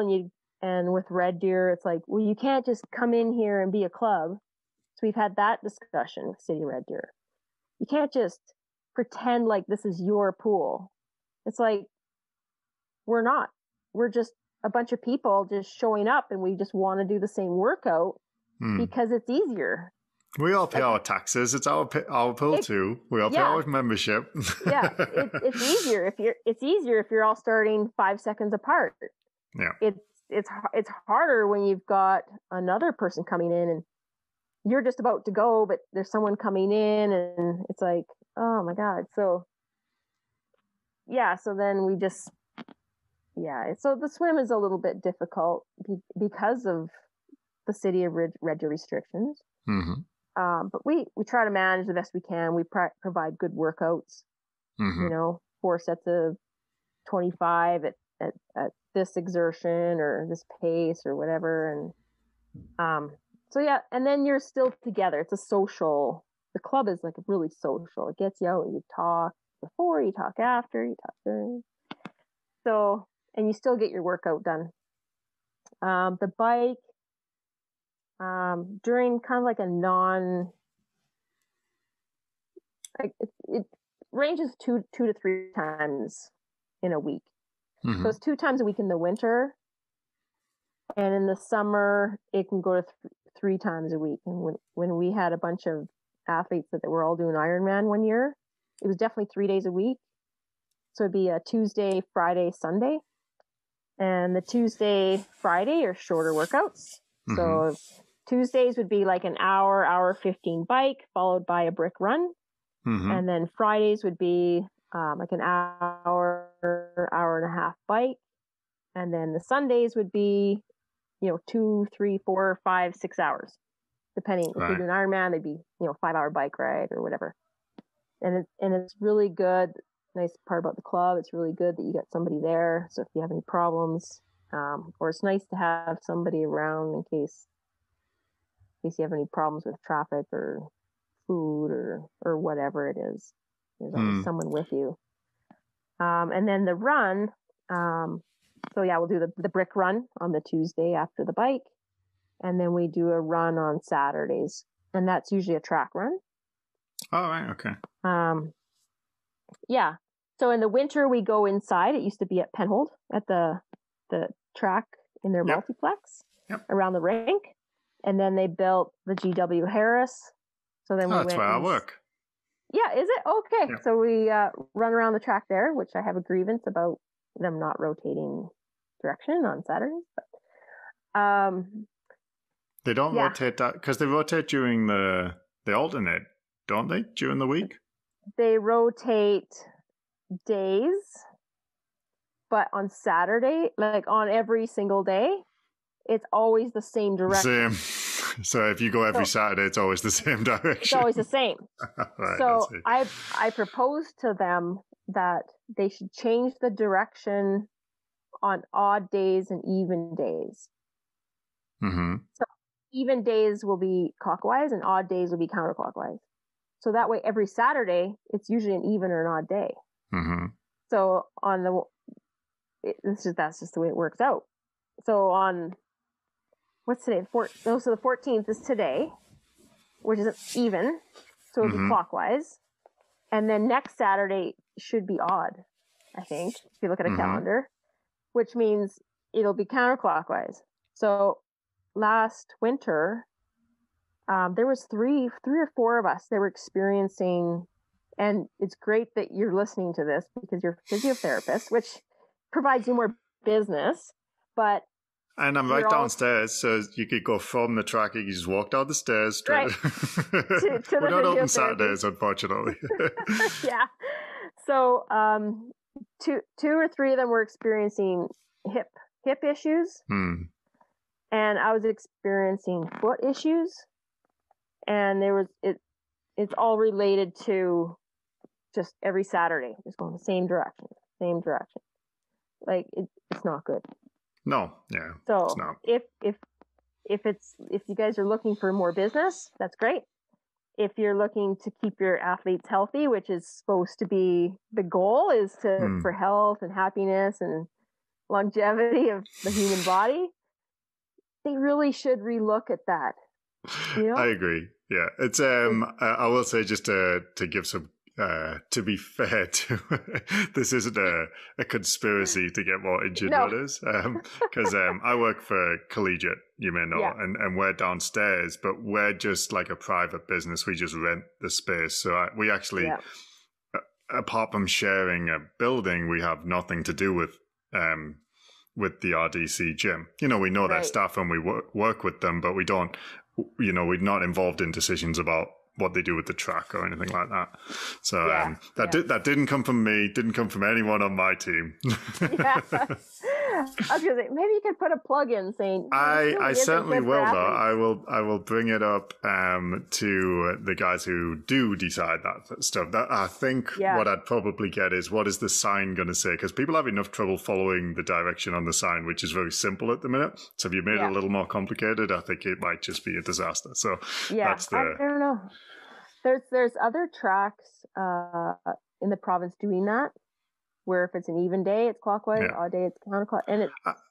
and with Red Deer, it's like, well, you can't just come in here and be a club. So we've had that discussion with City Red Deer. You can't just pretend like this is your pool. It's like, we're not. We're just a bunch of people just showing up, and we just want to do the same workout because it's easier. We all pay our taxes. It's our pool too. We all pay our membership. It's easier if you're all starting 5 seconds apart. Yeah, it's harder when you've got another person coming in and you're just about to go, but there's someone coming in, and it's like, oh my God. So so then we just so the swim is a little bit difficult because of the City of Red Deer restrictions. Mm-hmm. But we try to manage the best we can. We provide good workouts, 4 sets of 25 at this exertion or this pace or whatever. And and then you're still together. It's a social. The club is like really social. It gets you out and you talk before, you talk after, you talk during. So, and you still get your workout done. The bike, during kind of like a it ranges 2 to 3 times in a week. Mm-hmm. So it's 2 times a week in the winter, and in the summer it can go to 3 times a week. And when we had a bunch of athletes that were all doing Ironman one year, it was definitely 3 days a week. So it'd be a Tuesday, Friday, Sunday, and the Tuesday, Friday are shorter workouts. Mm-hmm. So Tuesdays would be like an hour 15 bike, followed by a brick run. Mm-hmm. And then Fridays would be like an hour and a half bike. And then the Sundays would be, 2, 3, 4, 5, 6 hours, depending. If you're doing Ironman, they'd be, 5-hour bike ride or whatever. And it's really good. Nice part about the club, it's really good that you got somebody there. So if you have any problems, or it's nice to have somebody around in case you have any problems with traffic or food or whatever it is. There's always someone with you. And then the run, we'll do the brick run on the Tuesday after the bike. And then we do a run on Saturdays. And that's usually a track run. Oh, right. Okay. So in the winter, we go inside. It used to be at Penhold at the track in their multiplex around the rink. And then they built the GW Harris. So then we went. That's where I work. Yeah, is it? Okay. Yeah. So we run around the track there, which I have a grievance about them not rotating direction on Saturdays. But, they don't rotate that because they rotate during the alternate, don't they? During the week? They rotate days, but on Saturday, like on every single day, it's always the same direction. Same. So if you go every Saturday, it's always the same direction. It's always the same. Right, so I proposed to them that they should change the direction on odd days and even days. Mm-hmm. So even days will be clockwise and odd days will be counterclockwise. So that way, every Saturday, it's usually an even or an odd day. Mm-hmm. So that's just the way it works out. So on, what's today? So the 14th is today, which is even. So it'll be clockwise. And then next Saturday should be odd, I think, if you look at a calendar, which means it'll be counterclockwise. So last winter, there was three or four of us that were experiencing, and it's great that you're listening to this because you're a physiotherapist, which provides you more business, but and I'm right downstairs, so you could go from the track, you just walk down the stairs straight. Right. We're not open Saturdays, unfortunately. Yeah. So two or three of them were experiencing hip issues, and I was experiencing foot issues, and it's all related to just every Saturday, just going the same direction. Like it's not good. No, yeah. So it's not. if you guys are looking for more business, that's great. If you're looking to keep your athletes healthy, which is supposed to be the goal, is for health and happiness and longevity of the human body, they really should relook at that. You know? I agree. Yeah, it's I will say, just to give some to be fair to this isn't a conspiracy to get more injured runners, because I work for Collegiate, you may know, and we're downstairs, but we're just like a private business. We just rent the space, so we actually apart from sharing a building, we have nothing to do with the RDC gym. You know, we know their staff and we work with them, but we don't, you know, we're not involved in decisions about what they do with the track or anything like that. So that didn't come from me, didn't come from anyone on my team. I was gonna say, maybe you could put a plug in saying I certainly will though. I will bring it up to the guys who do decide that stuff. That I think what I'd probably get is, what is the sign going to say? Because people have enough trouble following the direction on the sign, which is very simple at the minute. So if you made it a little more complicated, I think it might just be a disaster. So that's I don't know. There's other tracks in the province doing that, where if it's an even day, it's clockwise, odd day, it's counterclockwise. And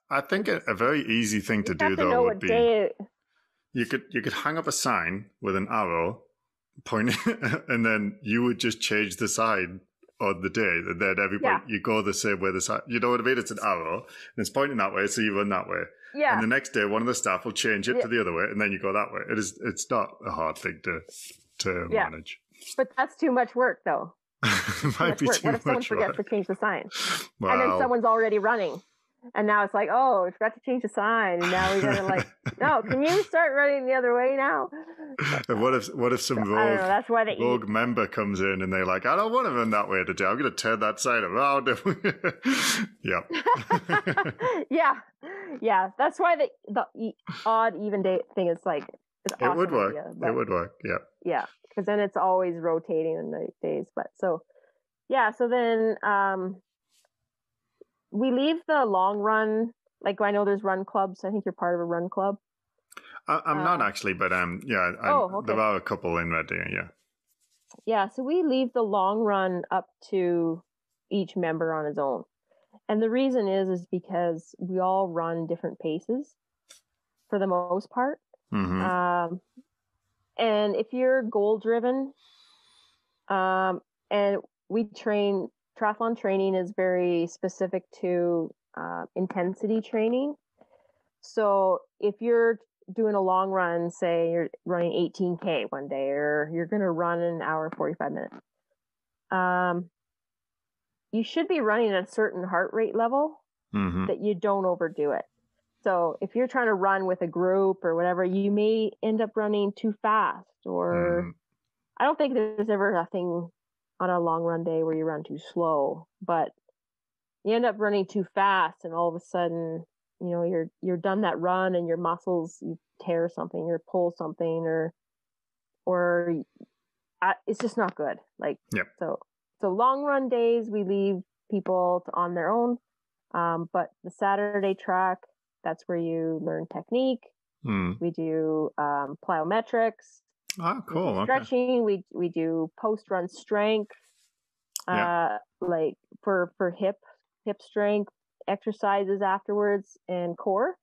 I think a very easy thing to do though would be you could hang up a sign with an arrow pointing, and then you would just change the sign on the day, and then everybody you go the same way the sign. You know what I mean? It's an arrow and it's pointing that way, so you run that way. Yeah. And the next day, one of the staff will change it to the other way, and then you go that way. It's not a hard thing to manage. But that's too much work, though. It might be too much work. What if someone forgets to change the sign? Well, and then someone's already running. And now it's like, oh, we forgot to change the sign. And now we got to no, can you start running the other way now? And what if some rogue member comes in and they're like, I don't want to run that way today. I'm going to turn that sign around. Yeah. That's why the odd even day thing is like, it's awesome. It would work. It would work. Yeah. Yeah. Because then it's always rotating in the days. But so then we leave the long run. Like, I know there's run clubs. I think you're part of a run club. I'm not actually, but there are a couple in Red Deer. Yeah. Yeah. So we leave the long run up to each member on his own. And the reason is because we all run different paces for the most part. Mm-hmm. And if you're goal driven, and triathlon training is very specific to intensity training. So if you're doing a long run, say you're running 18K one day, or you're going to run an hour and 45 minutes, you should be running at a certain heart rate level that you don't overdo it. So if you're trying to run with a group or whatever, you may end up running too fast, or I don't think there's ever a thing on a long run day where you run too slow, but you end up running too fast, and all of a sudden, you know, you're done that run and your muscles, you tear something or pull something, or it's just not good. So long run days, we leave people on their own. But the Saturday track, that's where you learn technique. We do plyometrics. Ah, cool. Stretching. Okay. We do post-run strength, like for hip strength exercises afterwards, and core.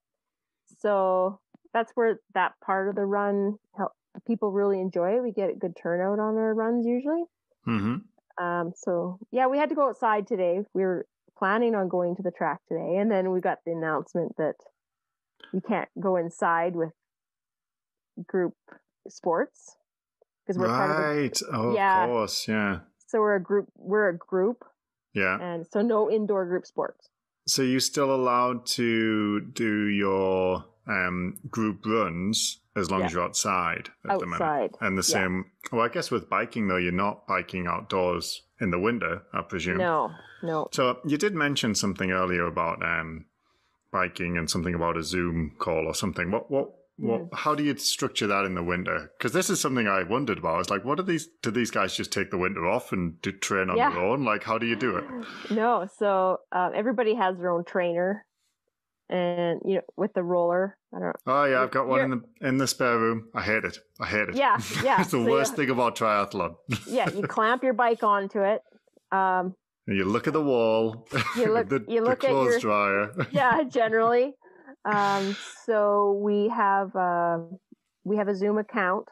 So that's where that part of the run people really enjoy it. We get a good turnout on our runs usually. So we had to go outside today. We were planning on going to the track today, and then we got the announcement that you can't go inside with group sports because we're part of of course, yeah. So we're a group, and so no indoor group sports. So you're still allowed to do your group runs as long as you're outside at the minute. And the same, well, I guess with biking, though, you're not biking outdoors in the winter, I presume. No. So you did mention something earlier about biking and something about a Zoom call or something. How do you structure that in the winter? Because this is something I wondered about. It's like, do these guys just take the winter off and do train on their own? Like, how do you do it? No. So everybody has their own trainer. And with the roller, I don't know. Oh yeah, I've got one in the spare room. I hate it. Yeah. It's the worst thing about triathlon. Yeah, you clamp your bike onto it. You look at the wall. You look the clothes dryer. Yeah, generally. So we have a Zoom account,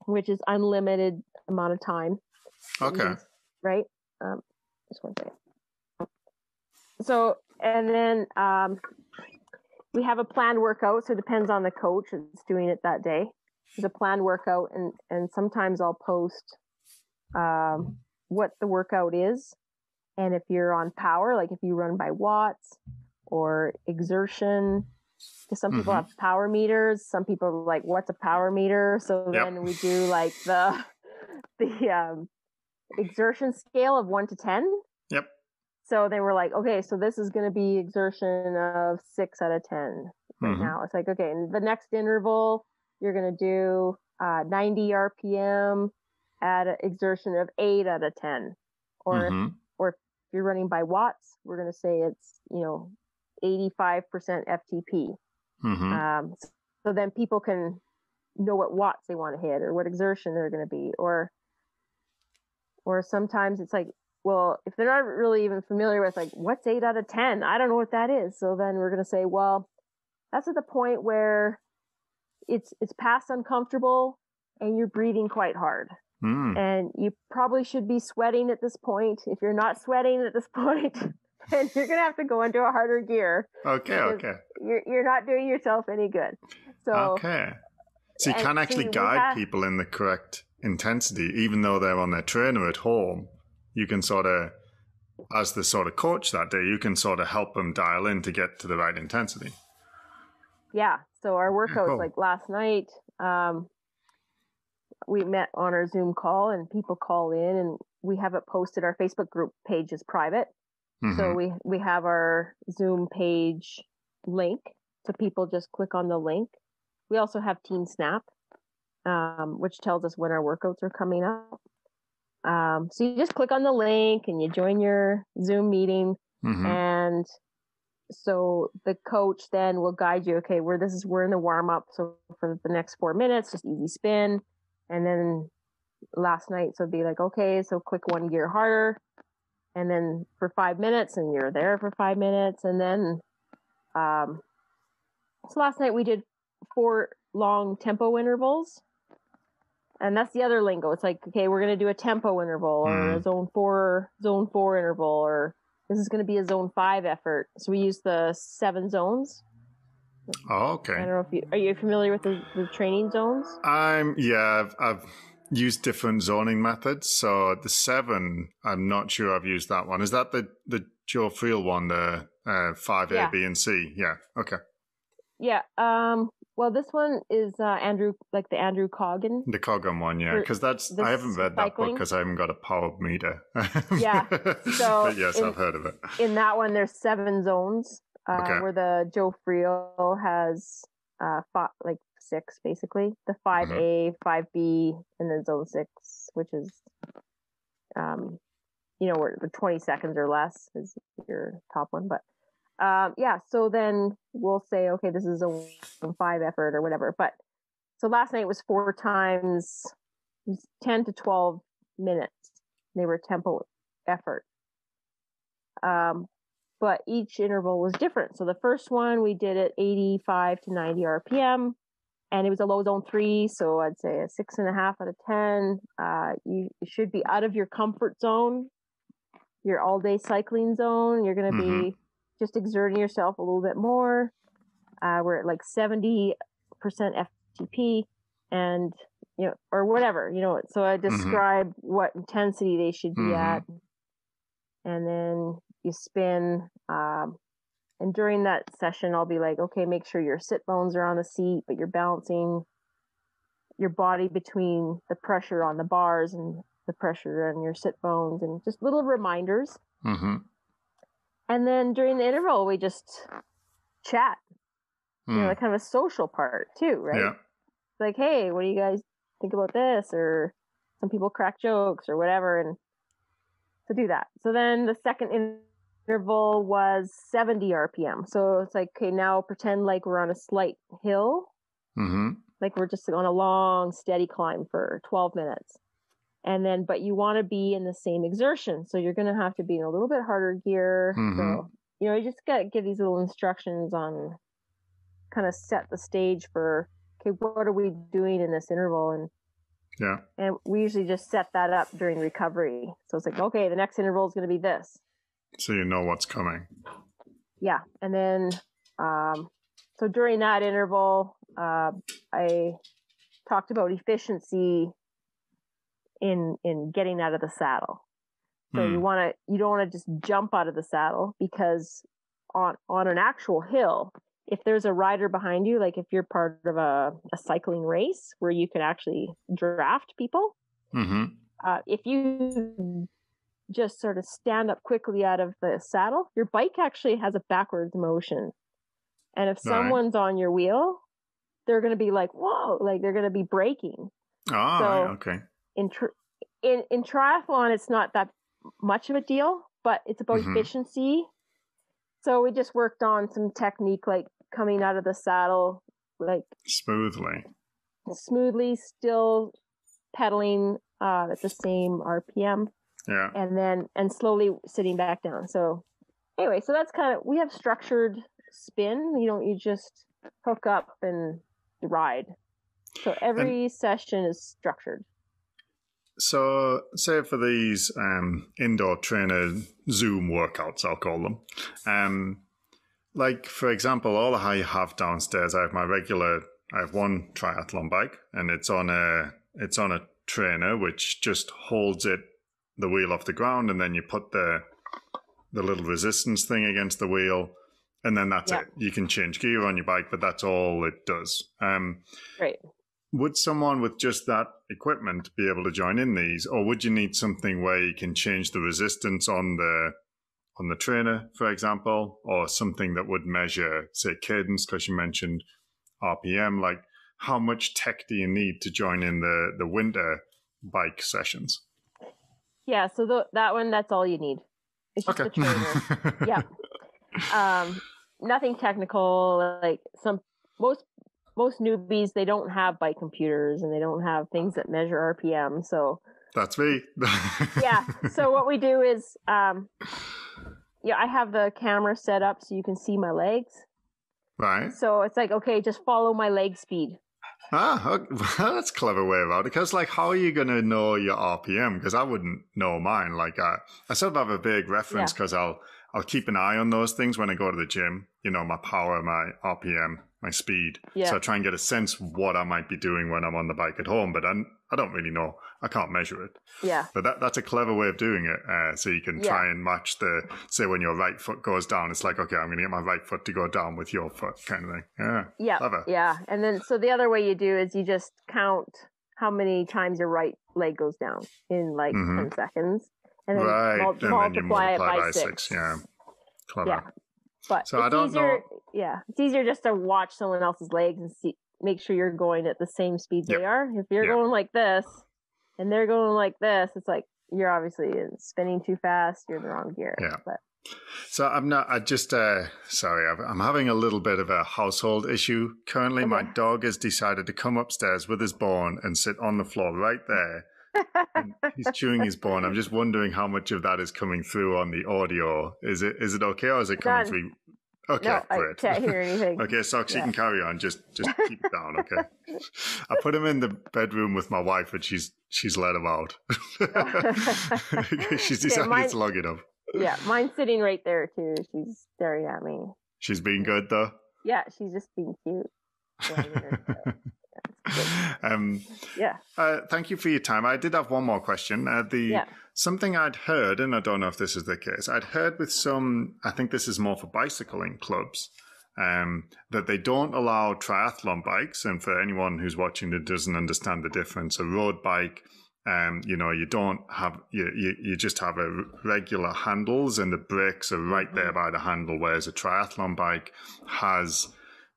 which is unlimited amount of time. Okay. Right. Just one second. So. And then we have a planned workout, so it depends on the coach that's doing it that day. There's a planned workout, and sometimes I'll post what the workout is. And if you're on power, like if you run by watts or exertion, because some people have power meters. Some people are like, what's a power meter? So then we do like the exertion scale of 1 to 10. Yep. So they were like, okay, so this is going to be exertion of 6 out of 10 right now. It's like, okay, and the next interval, you're going to do 90 RPM at an exertion of 8 out of 10. Or if you're running by watts, we're going to say it's, 85% FTP. So then people can know what watts they want to hit or what exertion they're going to be. Or sometimes it's like, well, if they're not really even familiar with like what's 8 out of 10, I don't know what that is. So then we're going to say, well, that's at the point where it's past uncomfortable and you're breathing quite hard. And you probably should be sweating at this point. If you're not sweating at this point, then you're going to have to go into a harder gear. Okay. You're not doing yourself any good. So you can actually guide people in the correct intensity, even though they're on their trainer at home. You can sort of, as the sort of coach that day, you can sort of help them dial in to get to the right intensity. Yeah. So our workouts, like last night, we met on our Zoom call and people call in and we have it posted. Our Facebook group page is private. So we have our Zoom page link. So people just click on the link. We also have Team Snap, which tells us when our workouts are coming up. So you just click on the link and you join your Zoom meeting. And so the coach then will guide you. Okay, we're in the warm up. So for the next 4 minutes, just easy spin. And then last night, so it'd be like, okay, so click one gear harder. And then for 5 minutes and you're there for 5 minutes. And then, so last night we did 4 long tempo intervals. And that's the other lingo. It's like, okay, we're going to do a tempo interval or a zone 4 interval, or this is going to be a zone 5 effort. So we use the 7 zones. Oh, okay. I don't know if are you familiar with the training zones? I've used different zoning methods. So the 7, I'm not sure I've used that one. Is that the Joe Friel one, the 5A, B, and C? Yeah. Okay. Yeah. Well, this one is Andrew Coggan. The Coggan one, yeah, because I haven't read that book because I haven't got a power meter. Yeah, so but yes, I've heard of it. In that one, there's 7 zones, where the Joe Friel has 6 basically. The 5A, 5B, and then zone 6, which is, where the 20 seconds or less is your top one, but. So then we'll say, okay, this is a 5 effort or whatever. But so last night was 4 times, it was 10 to 12 minutes. They were tempo effort. But each interval was different. So the first one we did at 85 to 90 RPM, and it was a low zone 3. So I'd say a 6.5 out of 10. You should be out of your comfort zone, your all day cycling zone. You're going to be just exerting yourself a little bit more. We're at like 70% FTP and, or whatever, so I describe what intensity they should be at. And then you spin, And during that session, I'll be like, okay, make sure your sit bones are on the seat, but you're balancing your body between the pressure on the bars and the pressure on your sit bones, and just little reminders. Mm-hmm. And then during the interval, we just chat. You know, like kind of a social part too, right? Yeah. Like, hey, what do you guys think about this? Or some people crack jokes or whatever, and to do that. So then the second interval was 70 RPM. So it's like, okay, now pretend like we're on a slight hill. Mm-hmm. Like we're just on a long, steady climb for 12 minutes. And then, but you want to be in the same exertion. So you're going to have to be in a little bit harder gear. Mm-hmm. So, you know, you just got to give these little instructions on kind of set the stage for, okay, what are we doing in this interval? And we usually just set that up during recovery. So it's like, okay, the next interval is going to be this. So you know what's coming. Yeah. And then, so during that interval, I talked about efficiency in getting out of the saddle. So you don't want to just jump out of the saddle, because on an actual hill, if there's a rider behind you, like if you're part of a cycling race where you can actually draft people, if you just sort of stand up quickly out of the saddle, your bike actually has a backwards motion. And if someone's on your wheel, they're going to be like, whoa, like they're going to be braking. Oh, so right, okay. In triathlon, it's not that much of a deal, but it's about efficiency. So we just worked on some technique, like coming out of the saddle, like smoothly, still pedaling at the same RPM. Yeah. And slowly sitting back down. So anyway, so that's kind of, we have structured spin. You just hook up and ride. So every session is structured. So say for these indoor trainer Zoom workouts, I'll call them, like, for example, all I have downstairs, I have one triathlon bike, and it's on a trainer which just holds the wheel off the ground, and then you put the little resistance thing against the wheel, and then that's it. You can change gear on your bike, but that's all it does. Right. Would someone with just that equipment be able to join in these, or would you need something where you can change the resistance on the trainer, for example, or something that would measure, say, cadence, because you mentioned RPM? Like, how much tech do you need to join in the winter bike sessions? Yeah, so that one, that's all you need. It's just a trainer. Yeah. Nothing technical. Like most newbies, they don't have bike computers and they don't have things that measure RPM. So that's me. Yeah. So what we do is, I have the camera set up so you can see my legs. Right. So it's like, okay, just follow my leg speed. That's a clever way about it. Because, like, how are you going to know your RPM? Because I wouldn't know mine. Like, I sort of have a vague reference because I'll keep an eye on those things when I go to the gym. You know, my power, my RPM, my speed. Yeah. So I try and get a sense of what I might be doing when I'm on the bike at home. But I don't really know. I can't measure it. Yeah. But that's a clever way of doing it. So you can try and match say when your right foot goes down, it's like, okay, I'm going to get my right foot to go down with your foot, kind of thing. Yeah. Yeah. Clever. Yeah. And then, so the other way you do is you just count how many times your right leg goes down in like 10 seconds. And then multiply it by 6. Yeah. Clever. Yeah. But so it's easier. Yeah. It's easier just to watch someone else's legs and make sure you're going at the same speed they are. If you're going like this and they're going like this, it's like you're obviously spinning too fast. You're in the wrong gear. Yeah. But so I'm having a little bit of a household issue currently. Okay. My dog has decided to come upstairs with his bone and sit on the floor right there. And he's chewing his bone. I'm just wondering how much of that is coming through on the audio. Is it okay, or is it coming through? Okay, no, great. I can't hear anything. Okay, Sox, you can carry on. Just keep it down, okay? I put him in the bedroom with my wife, and she's let him out. She's decided it's long enough. Yeah, mine's sitting right there too. She's staring at me. She's being good though. Yeah, she's just being cute. Thank you for your time. I did have one more question. Something I'd heard, and I don't know if this is the case, I'd heard with some, I think this is more for bicycling clubs, that they don't allow triathlon bikes. And for anyone who's watching that doesn't understand the difference, a road bike, you don't have, you just have a regular handles and the brakes are right there by the handle, whereas a triathlon bike has,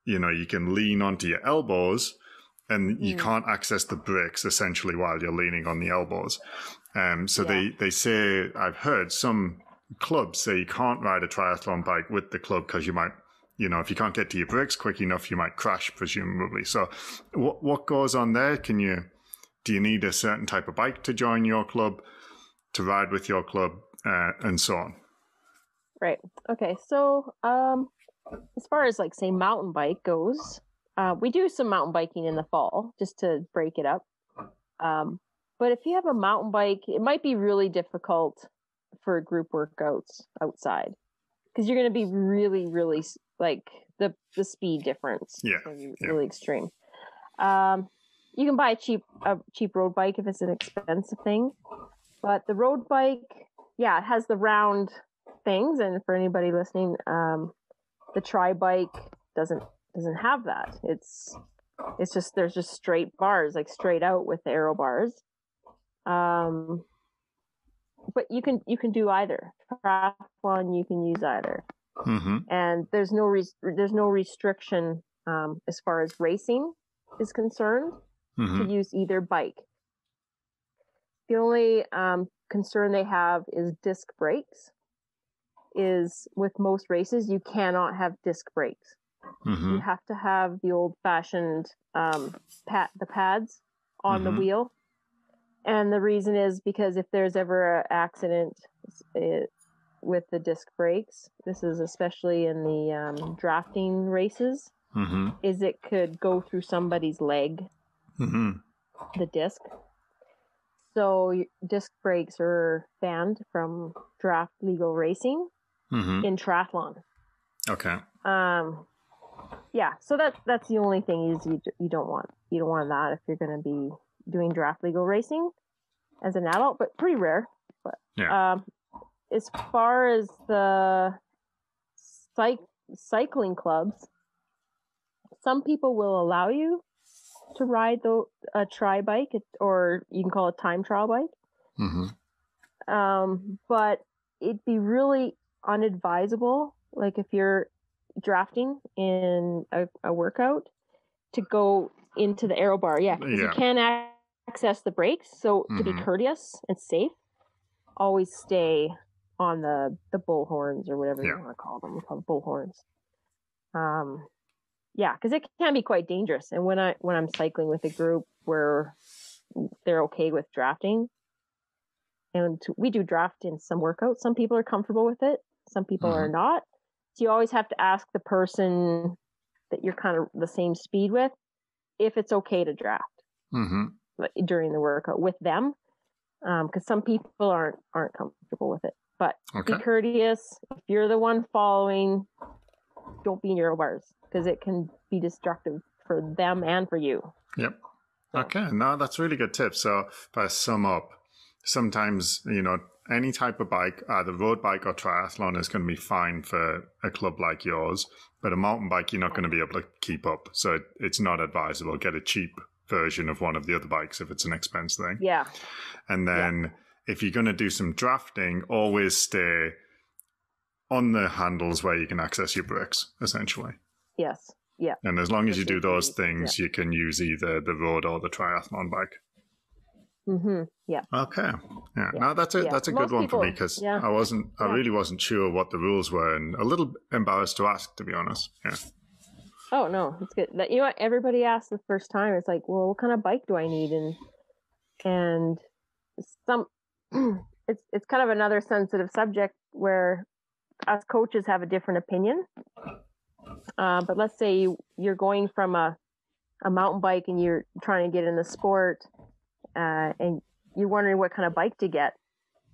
you can lean onto your elbows and you can't access the brakes essentially while you're leaning on the elbows. They say, I've heard some clubs say you can't ride a triathlon bike with the club because you might, if you can't get to your brakes quick enough, you might crash, presumably. So what goes on there? Do you need a certain type of bike to join your club, to ride with your club, and so on? Right. Okay. So as far as like, say, mountain bike goes, we do some mountain biking in the fall just to break it up. But if you have a mountain bike, it might be really difficult for group workouts outside because you're going to be really, really like the speed difference. Yeah. Is going to be really extreme. You can buy a cheap road bike if it's an expensive thing, but the road bike, it has the round things. And for anybody listening, the tri bike doesn't have that. It's just, there's just straight bars, like straight out with the aero bars. But you can do either. Triathlon, you can use either. And there's no restriction as far as racing is concerned to use either bike. The only concern they have is disc brakes. Is with most races you cannot have disc brakes. You have to have the old-fashioned the pads on the wheel. And the reason is because if there's ever an accident with the disc brakes, this is especially in the drafting races, is it could go through somebody's leg, the disc. So disc brakes are banned from draft legal racing in triathlon. Okay. So that's the only thing is you don't want that if you're going to be doing draft legal racing as an adult, but pretty rare. But as far as the cycling clubs, some people will allow you to ride a tri bike, or you can call it time trial bike. But it'd be really unadvisable, like if you're drafting in a workout, to go into the aero bar. Because you can't access the brakes. So to be courteous and safe, always stay on the bull horns or whatever you want to call them. We call them bull horns. Because it can be quite dangerous. And when I'm cycling with a group where they're okay with drafting, and we do draft in some workouts, some people are comfortable with it, some people are not. So you always have to ask the person that you're kind of the same speed with if it's okay to draft during the workout with them, because some people aren't comfortable with it. But be courteous. If you're the one following, don't be in your bars because it can be destructive for them and for you. Yep. Okay. No, that's really good tips. So if I sum up, sometimes, any type of bike, either road bike or triathlon, is going to be fine for a club like yours. But a mountain bike, you're not going to be able to keep up. So it's not advisable. Get a cheap version of one of the other bikes if it's an expense thing. Yeah. And then if you're going to do some drafting, always stay on the handles where you can access your brakes, essentially. Yes. Yeah. And as long as you do those things, you can use either the road or the triathlon bike. Yeah. Okay. Yeah. No, that's a good one for me because I really wasn't sure what the rules were and a little embarrassed to ask, to be honest. Yeah. Oh no, it's good. You know what? Everybody asks the first time. It's like, well, what kind of bike do I need? And some, it's kind of another sensitive subject where us coaches have a different opinion. But let's say you're going from a mountain bike and you're trying to get in the sport. And you're wondering what kind of bike to get.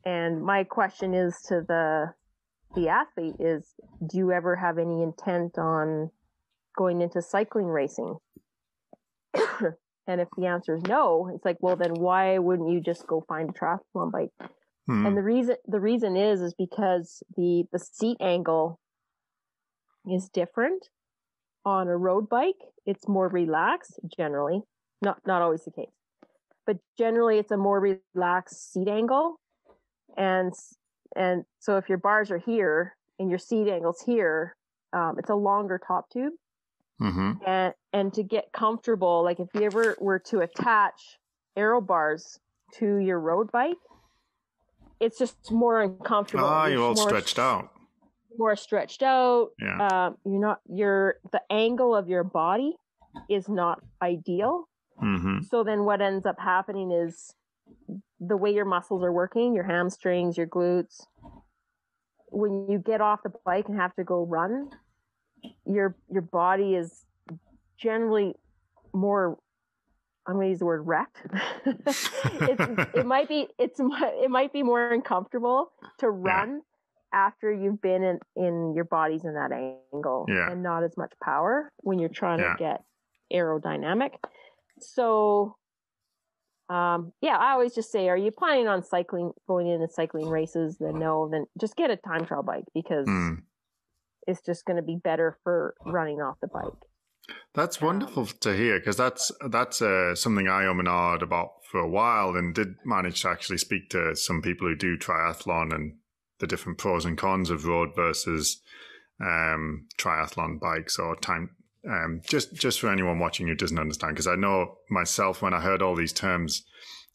And my question is to the athlete is, do you ever have any intent on going into cycling racing? And if the answer is no, it's like, well, then why wouldn't you just go find a triathlon bike? And the reason is because the seat angle is different on a road bike. It's more relaxed generally, not always the case, but generally it's a more relaxed seat angle. And so if your bars are here and your seat angle's here, it's a longer top tube. And to get comfortable, like if you ever were to attach aero bars to your road bike, it's just more uncomfortable. You're all stretched out. More stretched out. Yeah. The angle of your body is not ideal. So then what ends up happening is the way your muscles are working, your hamstrings, your glutes, when you get off the bike and have to go run, your body is generally more, I'm going to use the word wrecked. it might be more uncomfortable to run after you've been in your body's in that angle and not as much power when you're trying to get aerodynamic. So, I always just say, are you planning on going into cycling races? Then no, then just get a time trial bike because it's just going to be better for running off the bike. That's wonderful to hear because that's something I and ahhed about for a while and did manage to actually speak to some people who do triathlon and the different pros and cons of road versus triathlon bikes or time. Just for anyone watching who doesn't understand, because I know myself when I heard all these terms,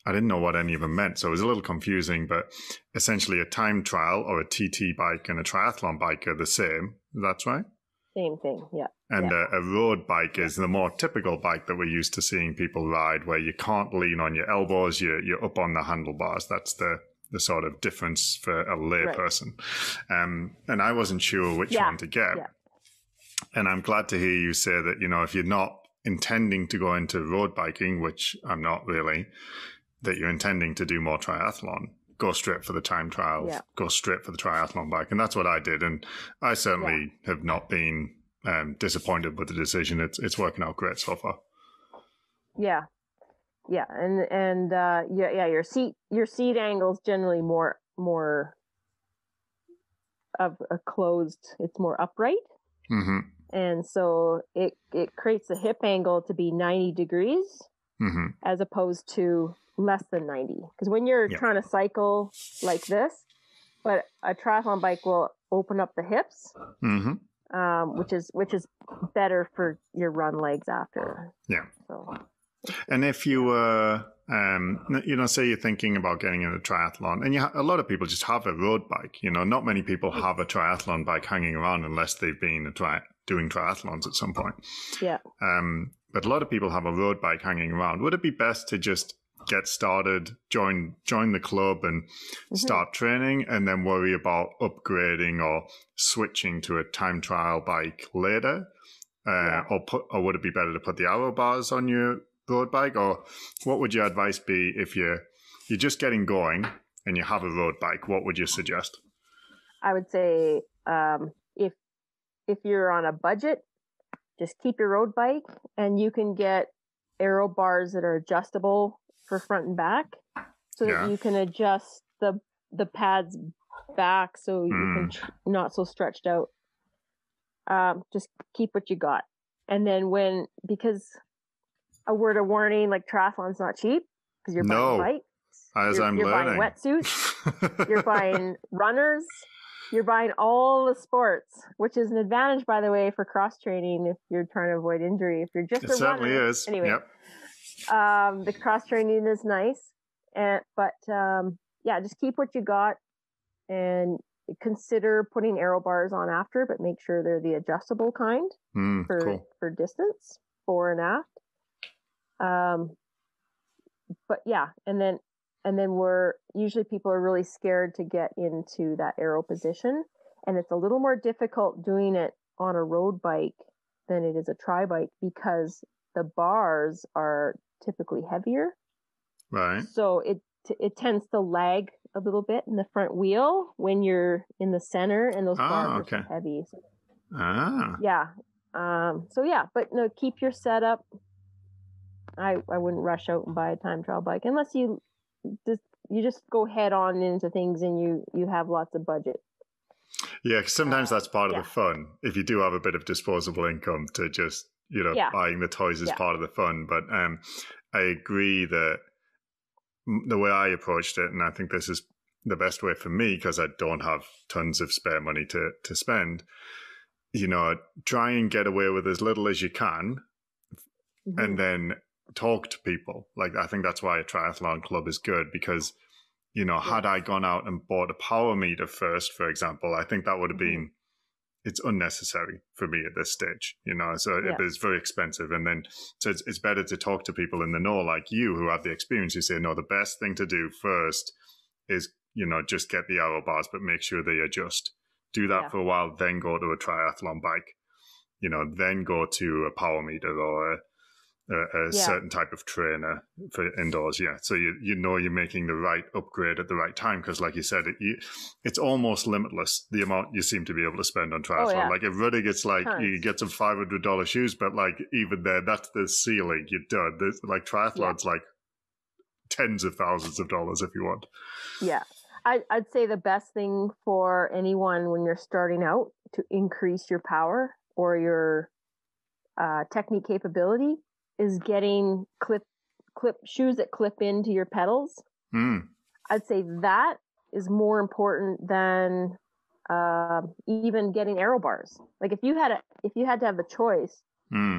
I didn't know what any of them meant. So it was a little confusing, but essentially a time trial or a TT bike and a triathlon bike are the same. That's right? Same thing, yeah. And a road bike is the more typical bike that we're used to seeing people ride, where you can't lean on your elbows, you're up on the handlebars. That's the sort of difference for a lay person. And I wasn't sure which one to get. Yeah. And I'm glad to hear you say that, if you're not intending to go into road biking, which I'm not really, that you're intending to do more triathlon, go straight for the time trial, go straight for the triathlon bike. And that's what I did. And I certainly have not been disappointed with the decision. It's working out great so far. Yeah. Yeah. And your seat angle's generally more of a closed, it's more upright. And so it creates the hip angle to be 90 degrees as opposed to less than 90. Because when you're trying to cycle like this, but a triathlon bike will open up the hips, which is better for your run legs after. Yeah. So. And if you were, say you're thinking about getting in a triathlon, and a lot of people just have a road bike. Not many people have a triathlon bike hanging around unless they've been doing triathlons at some point. Yeah. But a lot of people have a road bike hanging around. Would it be best to just get started, join the club and start training, and then worry about upgrading or switching to a time trial bike later? Or would it be better to put the aero bars on your road bike? Or what would your advice be if you're just getting going and you have a road bike? What would you suggest? I would say if you're on a budget, just keep your road bike, and you can get aero bars that are adjustable for front and back, so that you can adjust the pads back so you can not so stretched out. Just keep what you got, and then because a word of warning, like triathlon's not cheap because you're buying bikes, you're buying wetsuits, you're buying runners. You're buying all the sports, which is an advantage, by the way, for cross training if you're trying to avoid injury. If you're just a runner, certainly is. Anyway, the cross training is nice, but just keep what you got and consider putting aero bars on after, but make sure they're the adjustable kind for distance, fore and aft. And then usually people are really scared to get into that aero position. And it's a little more difficult doing it on a road bike than it is a tri bike because the bars are typically heavier. Right. So it tends to lag a little bit in the front wheel when you're in the center, and those bars are so heavy. Yeah. But no, keep your setup. I wouldn't rush out and buy a time trial bike unless you you just go head on into things, and you have lots of budget. Yeah, 'cause sometimes that's part of the fun. If you do have a bit of disposable income, to just, buying the toys is part of the fun. But I agree that the way I approached it, and I think this is the best way for me because I don't have tons of spare money to spend, try and get away with as little as you can, and then talk to people. Like, I think that's why a triathlon club is good, because had I gone out and bought a power meter first, for example, I think that would have been, it's unnecessary for me at this stage, so it's very expensive. And then, so it's better to talk to people in the know, like you, who have the experience, who say, no, the best thing to do first is, just get the aero bars, but make sure they adjust. Do that for a while, then go to a triathlon bike, then go to a power meter or a certain type of trainer for indoors. Yeah. So you're making the right upgrade at the right time. Because like you said, it's almost limitless, the amount you seem to be able to spend on triathlon. Oh, yeah. Like at running, it's like you get some $500 shoes, but like even there, that's the ceiling. You're done. There's, like triathlon's like tens of thousands of dollars if you want. Yeah. I'd say the best thing for anyone when you're starting out to increase your power or your technique capability is getting clip shoes that clip into your pedals. I'd say that is more important than even getting aero bars. Like if you had to have the choice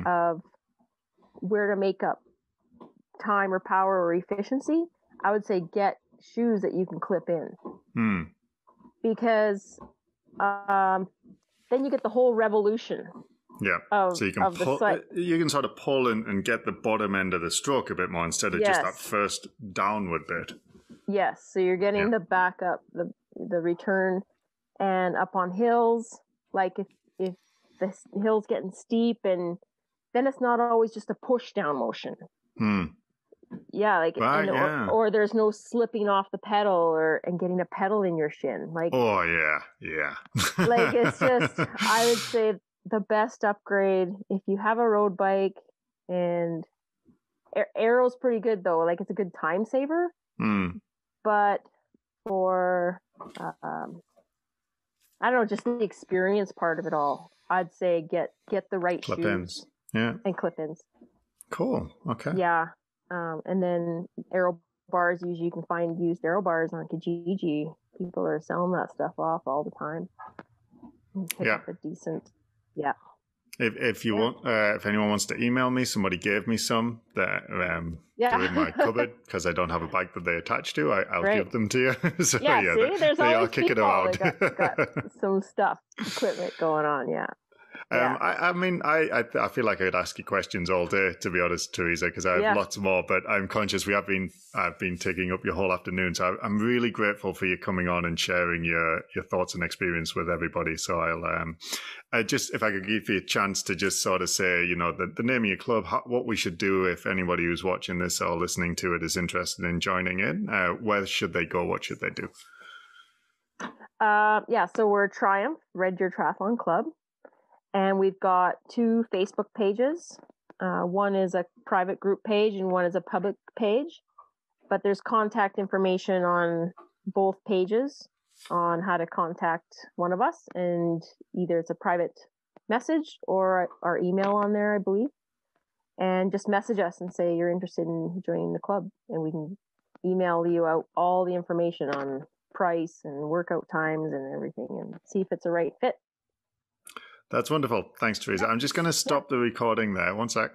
of where to make up time or power or efficiency, I would say get shoes that you can clip in, because then you get the whole revolution. Yeah, so you can you can sort of pull and get the bottom end of the stroke a bit more instead of just that first downward bit. Yes, so you're getting the backup, the return, and up on hills. Like if the hill's getting steep, and then it's not always just a push down motion. Yeah, like or there's no slipping off the pedal and getting a pedal in your shin. Like like it's just, I would say the best upgrade if you have a road bike, and aero's pretty good though. Like it's a good time saver. But for I don't know, just the experience part of it all, I'd say get the right clip-ins. shoes and clip-ins. Cool. Okay. Yeah. And then aero bars, usually you can find used aero bars on Kijiji. People are selling that stuff off all the time. Pick up a decent, If you want, if anyone wants to email me, somebody gave me some that they're in my cupboard because I don't have a bike that they attach to. I'll give them to you. So see, there's they always are kicking around. got some equipment going on. I feel like I could ask you questions all day, to be honest, Teresa, because I have lots more, but I'm conscious I've been taking up your whole afternoon. So I'm really grateful for you coming on and sharing your thoughts and experience with everybody. So I'll just, if I could give you a chance to just sort of say, the name of your club, what we should do if anybody who's watching this or listening to it is interested in joining in, where should they go? What should they do? So we're Triumph Triathlon Club. And we've got 2 Facebook pages. One is a private group page and one is a public page. But there's contact information on both pages on how to contact one of us. And either it's a private message or our email on there, I believe. And just message us and say you're interested in joining the club. And we can email you out all the information on price and workout times and everything and see if it's a right fit. That's wonderful. Thanks, Teresa. I'm just going to stop the recording there. One sec.